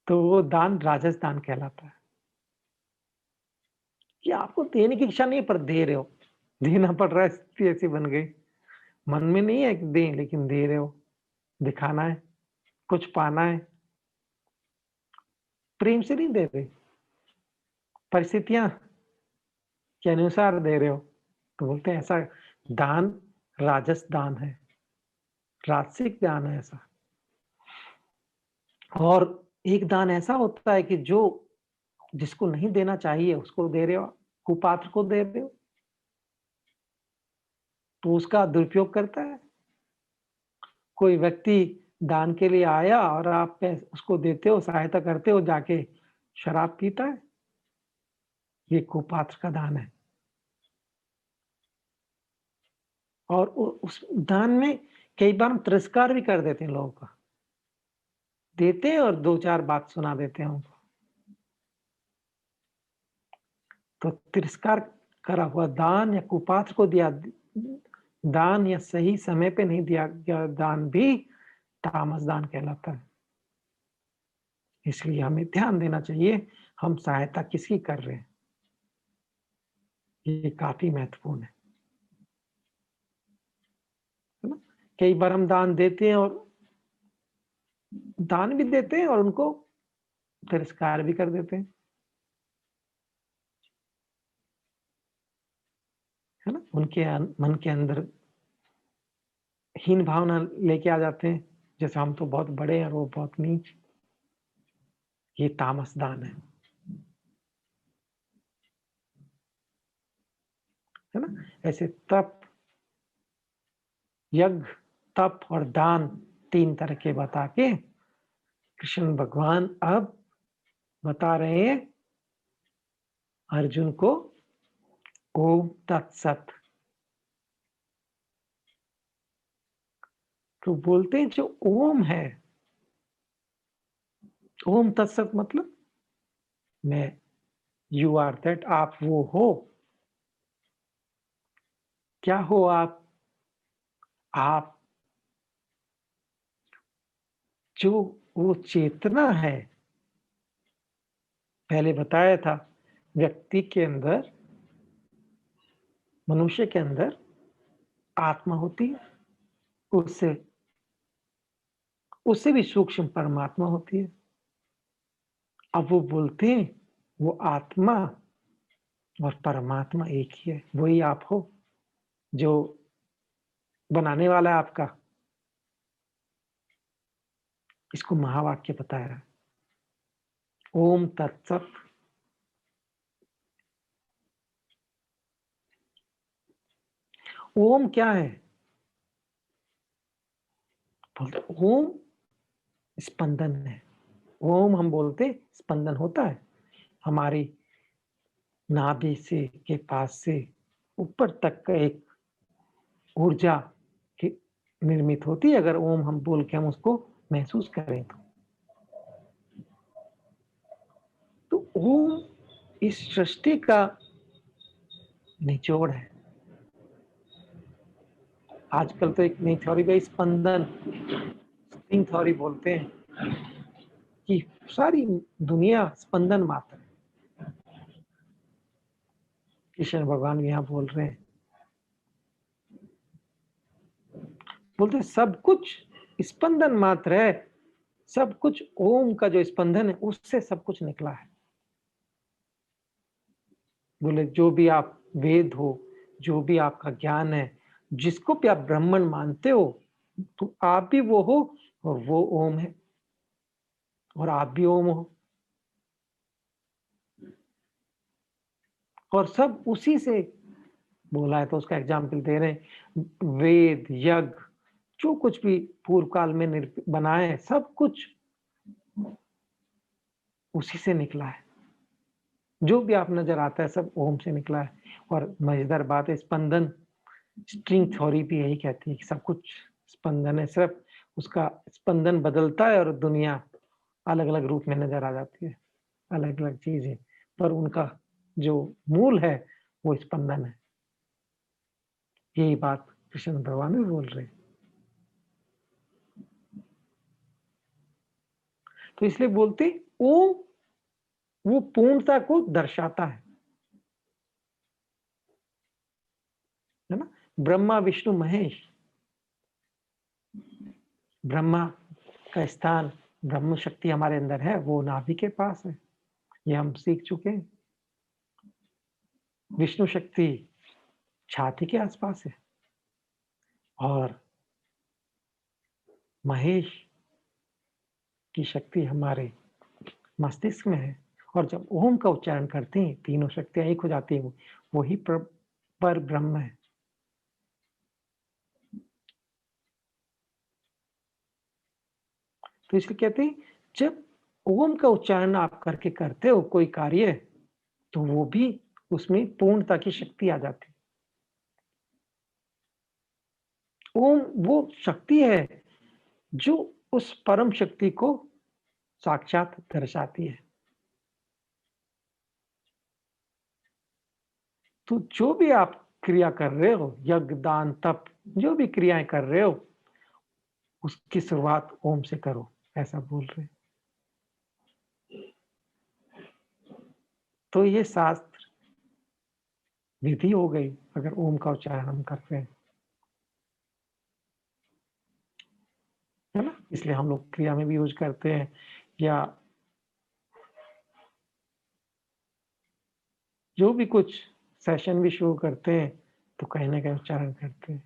[SPEAKER 1] तो वो दान राजस दान कहलाता है। कि आपको देने की इच्छा नहीं है पर दे रहे हो, देना पड़ रहा है, स्थिति ऐसी बन गई। मन में नहीं है कि दें, लेकिन दे रहे हो, दिखाना है, कुछ पाना है, प्रेम से नहीं दे रहे, परिस्थितियां के अनुसार दे रहे हो, तो बोलते हैं ऐसा दान राजस दान है, राजसिक दान है ऐसा। और एक दान ऐसा होता है कि जो जिसको नहीं देना चाहिए उसको दे रहे हो, कुपात्र को दे रहे हो, तो उसका दुरुपयोग करता है। कोई व्यक्ति दान के लिए आया और आप उसको देते हो, सहायता करते हो, जाके शराब पीता है, ये कुपात्र का दान है। और उस दान में कई बार हम तिरस्कार भी कर देते हैं लोगों का, देते हैं और 2-4 बात सुना देते हैं उनको। तो तिरस्कार करा हुआ दान या कुपात्र को दिया दान, या सही समय पे नहीं दिया गया दान भी तामस दान कहलाता है। इसलिए हमें ध्यान देना चाहिए हम सहायता किसकी कर रहे हैं, ये काफी महत्वपूर्ण है ना? कई बार हम दान देते हैं, और दान भी देते हैं और उनको तिरस्कार भी कर देते हैं, है ना? उनके मन के अंदर हीन भावना लेके आ जाते हैं, जैसे हम तो बहुत बड़े हैं और वो बहुत नीच। ये तामस दान है ना? ऐसे तप, यज्ञ, तप और दान 3 तरह के बता के कृष्ण भगवान अब बता रहे हैं अर्जुन को ओम तत्सत। तो बोलते हैं जो ओम है, ओम तत्सत मतलब मैं, यू आर दैट, आप वो हो। क्या हो आप? आप जो वो चेतना है, पहले बताया था, व्यक्ति के अंदर, मनुष्य के अंदर आत्मा होती है, उससे उससे भी सूक्ष्म परमात्मा होती है। अब वो बोलते हैं वो आत्मा और परमात्मा एक ही है, वही आप हो जो बनाने वाला है आपका। इसको महावाक्य बताया है। ओम तत्सत। ओम क्या है? बोलते ओम स्पंदन है। ओम हम बोलते स्पंदन होता है हमारी नाभि से के पास से ऊपर तक का एक ऊर्जा की निर्मित होती है, अगर ओम हम बोल के हम उसको महसूस करें तो ओम इस सृष्टि का निचोड़ है। आजकल तो एक नई थ्योरी भी स्पंदन, स्ट्रिंग थ्योरी बोलते हैं कि सारी दुनिया स्पंदन मात्र है। कृष्ण भगवान यहाँ बोल रहे हैं, बोलते हैं सब कुछ स्पंदन मात्र है, सब कुछ ओम का जो स्पंदन है उससे सब कुछ निकला है। बोले जो भी आप वेद हो, जो भी आपका ज्ञान है, जिसको भी आप ब्राह्मण मानते हो, तो आप भी वो हो और वो ओम है और आप भी ओम हो, और सब उसी से बोला है। तो उसका एग्जाम्पल दे रहे हैं, वेद यज्ञ जो कुछ भी पूर्व काल में बनाए हैं, सब कुछ उसी से निकला है। जो भी आप नजर आता है सब ओम से निकला है। और मजेदार बात है, स्पंदन, स्ट्रिंग थ्योरी भी यही कहती है कि सब कुछ स्पंदन है, सिर्फ उसका स्पंदन बदलता है और दुनिया अलग अलग रूप में नजर आ जाती है, अलग अलग चीजें, पर उनका जो मूल है वो स्पंदन है। यही बात कृष्ण भगवान भी बोल रहे हैं। तो इसलिए बोलते ओम वो पूर्णता को दर्शाता है ना। ब्रह्मा विष्णु महेश, ब्रह्मा का स्थान, ब्रह्म शक्ति हमारे अंदर है, वो नाभि के पास है, ये हम सीख चुके हैं। विष्णु शक्ति छाती के आसपास है और महेश की शक्ति हमारे मस्तिष्क में है। और जब ओम का उच्चारण करते हैं तीनों शक्तियां एक हो जाती है, वही पर ब्रह्म है। तो इसलिए कहते हैं जब ओम का उच्चारण आप करके करते हो कोई कार्य, तो वो भी उसमें पूर्णता की शक्ति आ जाती है। ओम वो शक्ति है जो उस परम शक्ति को साक्षात दर्शाती है। तो जो भी आप क्रिया कर रहे हो, यज्ञ दान तप, जो भी क्रियाएं कर रहे हो, उसकी शुरुआत ओम से करो, ऐसा बोल रहे हैं। तो ये शास्त्र विधि हो गई अगर ओम का उच्चारण हम करते हैं, है ना। इसलिए हम लोग क्रिया में भी यूज करते हैं, या जो भी कुछ सेशन भी शुरू करते हैं तो कहीं ना कहीं उच्चारण करते हैं,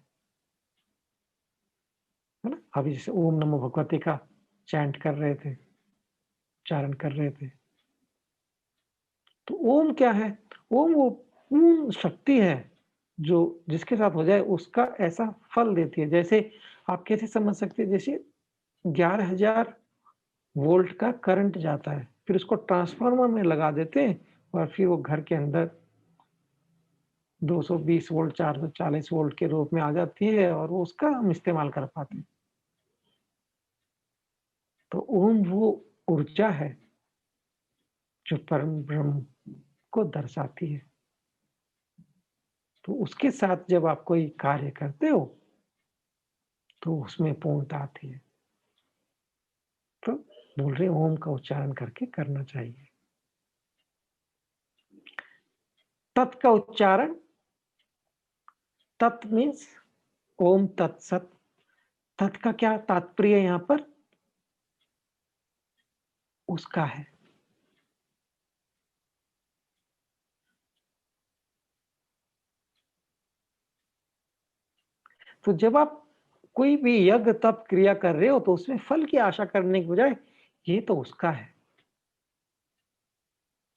[SPEAKER 1] है ना। अभी जैसे ओम नमो भगवते का चैंट कर रहे थे, उच्चारण कर रहे थे, तो ओम क्या है? ओम वो पूर्ण शक्ति है जो जिसके साथ हो जाए उसका ऐसा फल देती है। जैसे आप कैसे समझ सकते हैं, जैसे 11,000 वोल्ट का करंट जाता है, फिर उसको ट्रांसफार्मर में लगा देते हैं और फिर वो घर के अंदर 220 वोल्ट 440 वोल्ट के रूप में आ जाती है और वो उसका हम इस्तेमाल कर पाते हैं। तो ओम वो ऊर्जा है जो परम ब्रह्म को दर्शाती है। तो उसके साथ जब आप कोई कार्य करते हो तो उसमें पूर्णता आती है। तो बोल रहे ओम का उच्चारण करके करना चाहिए। तत् का उच्चारण, तत् मीन्स ओम तत्सत। तत् का क्या तात्पर्य यहां पर? उसका है। तो जब आप कोई भी यज्ञ तप क्रिया कर रहे हो तो उसमें फल की आशा करने के बजाय ये तो उसका है।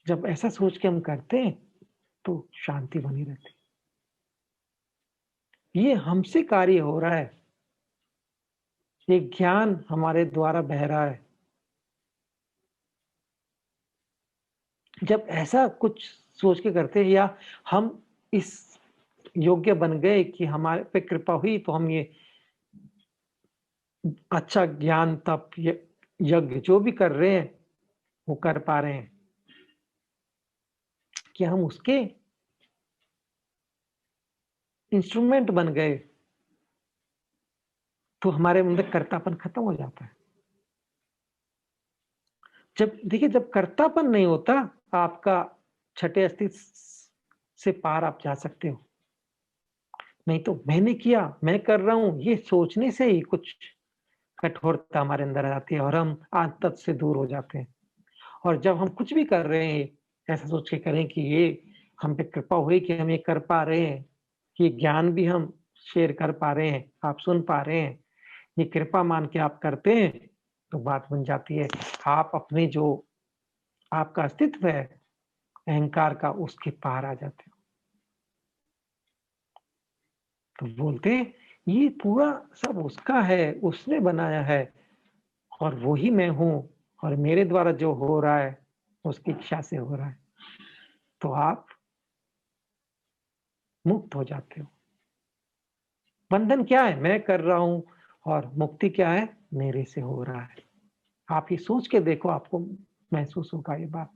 [SPEAKER 1] जब ऐसा सोच के हम करते हैं तो शांति बनी रहती है। ये हमसे कार्य हो रहा है, ये ज्ञान हमारे द्वारा बह रहा है। जब ऐसा कुछ सोच के करते हैं या हम इस योग्य बन गए कि हमारे पे कृपा हुई तो हम ये अच्छा ज्ञान तप यज्ञ जो भी कर रहे हैं वो कर पा रहे हैं कि हम उसके इंस्ट्रूमेंट बन गए, तो हमारे अंदर कर्तापन खत्म हो जाता है। जब देखिए जब कर्तापन नहीं होता, आपका छठे अस्तित्व से पार आप जा सकते हो। नहीं तो मैंने किया, मैं कर रहा हूं, ये सोचने से ही कुछ कठोरता हमारे अंदर आ जाती है और हम आदत से दूर हो जाते हैं। और जब हम कुछ भी कर रहे हैं, ऐसा सोच के करें कि ये हम पे कृपा हुई कि हम ये कर पा रहे हैं, ये ज्ञान भी हम शेयर कर पा रहे हैं, आप सुन पा रहे हैं, ये कृपा मान के आप करते हैं, तो बात बन जाती है। आप अपने जो आपका अस्तित्व है अहंकार का, उसके पार आ जाते हो। तो बोलते हैं ये पूरा सब उसका है, उसने बनाया है और वो ही मैं हूं और मेरे द्वारा जो हो रहा है उसकी इच्छा से हो रहा है। तो आप मुक्त हो जाते हो। बंधन क्या है? मैं कर रहा हूं और मुक्ति क्या है? मेरे से हो रहा है। आप ये सोच के देखो, आपको महसूस होगा ये बात।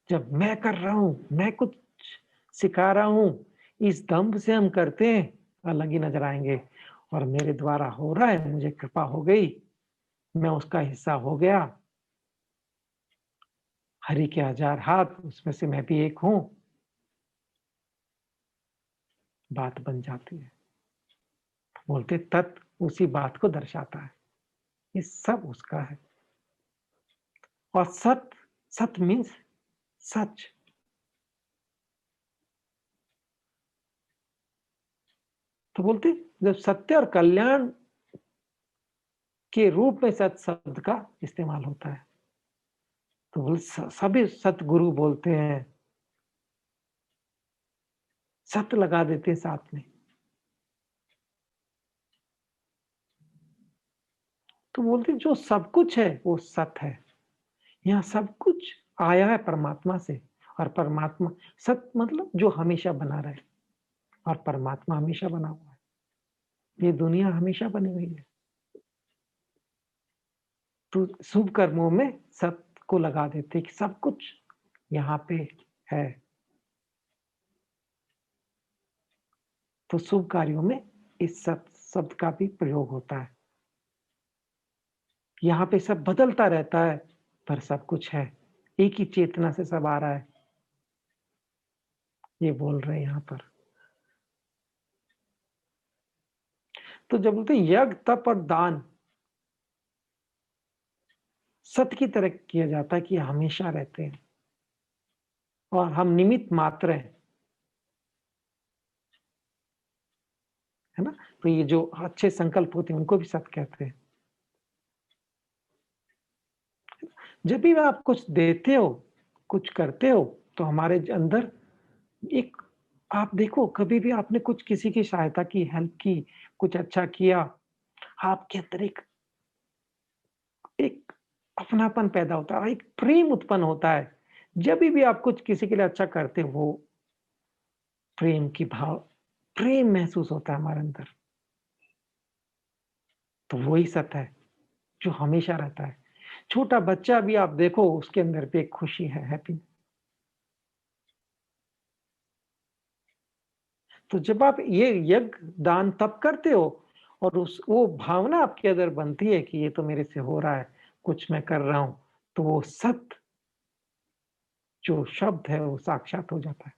[SPEAKER 1] जब मैं कर रहा हूं, मैं कुछ सिखा रहा हूं, इस दम्भ से हम करते हैं, अलग ही नजर आएंगे। और मेरे द्वारा हो रहा है, मुझे कृपा हो गई, मैं उसका हिस्सा हो गया। हरि के 1000 हाथ, उसमें से मैं भी एक हूं। बात बन जाती है। बोलते तत्व उसी बात को दर्शाता है। ये सब उसका है। और सत, सत मीन्स सच। तो बोलते जब सत्य और कल्याण के रूप में सत शब्द का इस्तेमाल होता है, तो सभी सतगुरु बोलते हैं, सत्य लगा देते हैं साथ में। तो बोलते जो सब कुछ है वो सत है। यहाँ सब कुछ आया है परमात्मा से। और परमात्मा सत मतलब जो हमेशा बना रहे, और परमात्मा हमेशा बना हुआ है। ये दुनिया हमेशा बनी हुई है। तो शुभ कर्मों में सत्य को लगा देते कि सब कुछ यहाँ पे है। तो शुभ कार्यों में इस सत्य शब्द का भी प्रयोग होता है। यहाँ पे सब बदलता रहता है पर सब कुछ है, एक ही चेतना से सब आ रहा है, ये बोल रहे हैं यहाँ पर। तो जब बोलते यज्ञ तप और दान सत्य की तरह किया जाता है कि हमेशा रहते हैं और हम निमित्त मात्र हैं, है ना। तो ये जो अच्छे संकल्प होते हैं उनको भी सत्य कहते हैं। जब भी आप कुछ देते हो, कुछ करते हो, तो हमारे अंदर एक, आप देखो कभी भी आपने कुछ किसी की सहायता की, हेल्प की, कुछ अच्छा किया, आपके अंदर एक एक अपनापन पैदा होता है, एक प्रेम उत्पन्न होता है, जब भी आप कुछ किसी के लिए अच्छा करते हो, वो प्रेम महसूस होता है हमारे अंदर। तो वही सत्य है, जो हमेशा रहता है। छोटा बच्चा भी आप देखो, उसके अंदर भी एक खुशी है, हैप्पी। तो जब आप ये यज्ञ दान तब करते हो और उस वो भावना आपके अंदर बनती है कि ये तो मेरे से हो रहा है, कुछ मैं कर रहा हूँ, तो वो सत्य जो शब्द है वो साक्षात हो जाता है।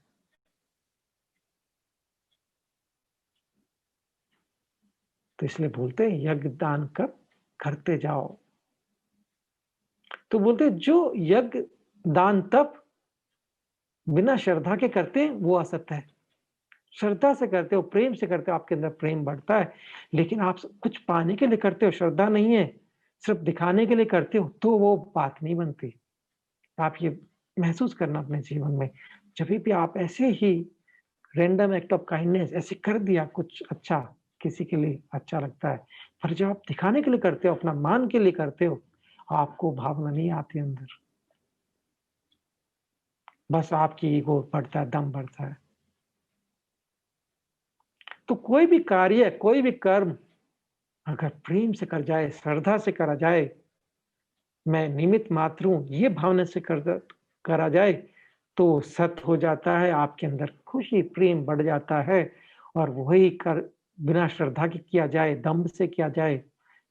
[SPEAKER 1] तो इसलिए बोलते हैं यज्ञ दान कर करते जाओ। तो बोलते हैं जो यज्ञ दान तप बिना श्रद्धा के करते हैं वो असत्य है। श्रद्धा से करते हो, प्रेम से करते हो, आपके अंदर प्रेम बढ़ता है। लेकिन आप कुछ पाने के लिए करते हो, श्रद्धा नहीं है, सिर्फ दिखाने के लिए करते हो, तो वो बात नहीं बनती। आप ये महसूस करना अपने जीवन में, जब भी आप ऐसे ही रैंडम एक्ट ऑफ काइंडनेस ऐसे कर दिया कुछ अच्छा, किसी के लिए अच्छा लगता है, पर जब आप दिखाने के लिए करते हो, अपना मान के लिए करते हो, आपको भावना नहीं आती अंदर। बस आपकी ईगो बढ़ता है, दम बढ़ता है। तो कोई भी कार्य, कोई भी कर्म अगर प्रेम से कर जाए, श्रद्धा से करा जाए, मैं निमित्त मात्र हूँ, ये भावना से करा जाए, तो सत्य हो जाता है, आपके अंदर खुशी, प्रेम बढ़ जाता है। और वही कर बिना श्रद्धा के किया जाए, दम्भ से किया जाए,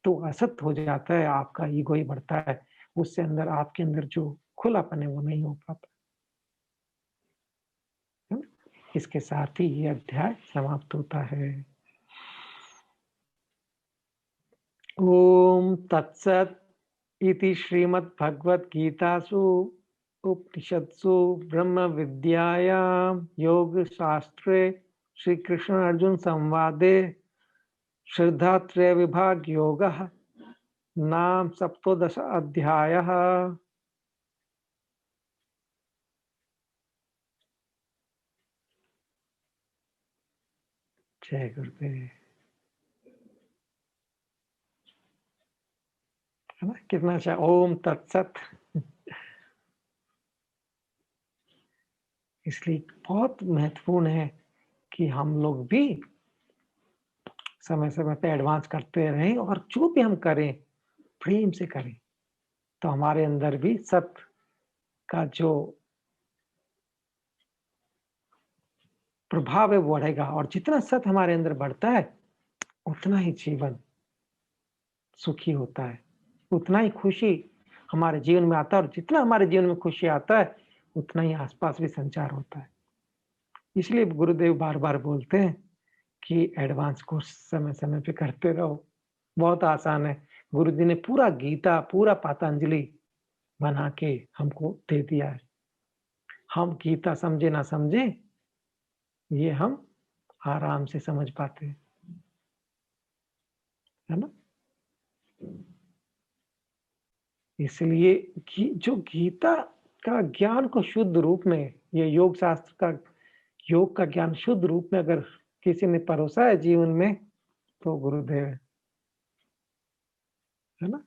[SPEAKER 1] तो असत्य हो जाता है, आपका ईगो ही बढ़ता है। उससे अंदर आपके अंदर जो खुलापन है वो नहीं हो पाता। है ना? इसके साथ ही ये अध्याय समाप्त होता है। ओम तत्सत इति श्रीमद्भगवद्गीतासु उपनिषत्सु ब्रह्मविद्यायां योगशास्त्रे श्रीकृष्ण अर्जुन संवादे श्रद्धात्रय विभाग योगः नाम सप्तोदश अध्यायः। जय गुरुदेव। है ना, कितना अच्छा, ओम तत्सत। इसलिए बहुत महत्वपूर्ण है कि हम लोग भी समय समय पे एडवांस करते रहें, और जो भी हम करें प्रेम से करें, तो हमारे अंदर भी सत्य का जो प्रभाव है वो बढ़ेगा। और जितना सत्य हमारे अंदर बढ़ता है, उतना ही जीवन सुखी होता है, उतना ही खुशी हमारे जीवन में आता है। और जितना हमारे जीवन में खुशी आता है, उतना ही आसपास भी संचार होता है। इसलिए गुरुदेव बार बार बोलते हैं कि एडवांस कोर्स समय समय पे करते रहो। बहुत आसान है। गुरु जी ने पूरा गीता, पूरा पतंजलि बना के हमको दे दिया है। हम गीता समझे ना समझे, ये हम आराम से समझ पाते हैं। है ना? इसलिए जो गीता का ज्ञान को शुद्ध रूप में, ये योग शास्त्र का योग का ज्ञान शुद्ध रूप में अगर किसी ने परोसा है जीवन में, तो गुरुदेव है ना?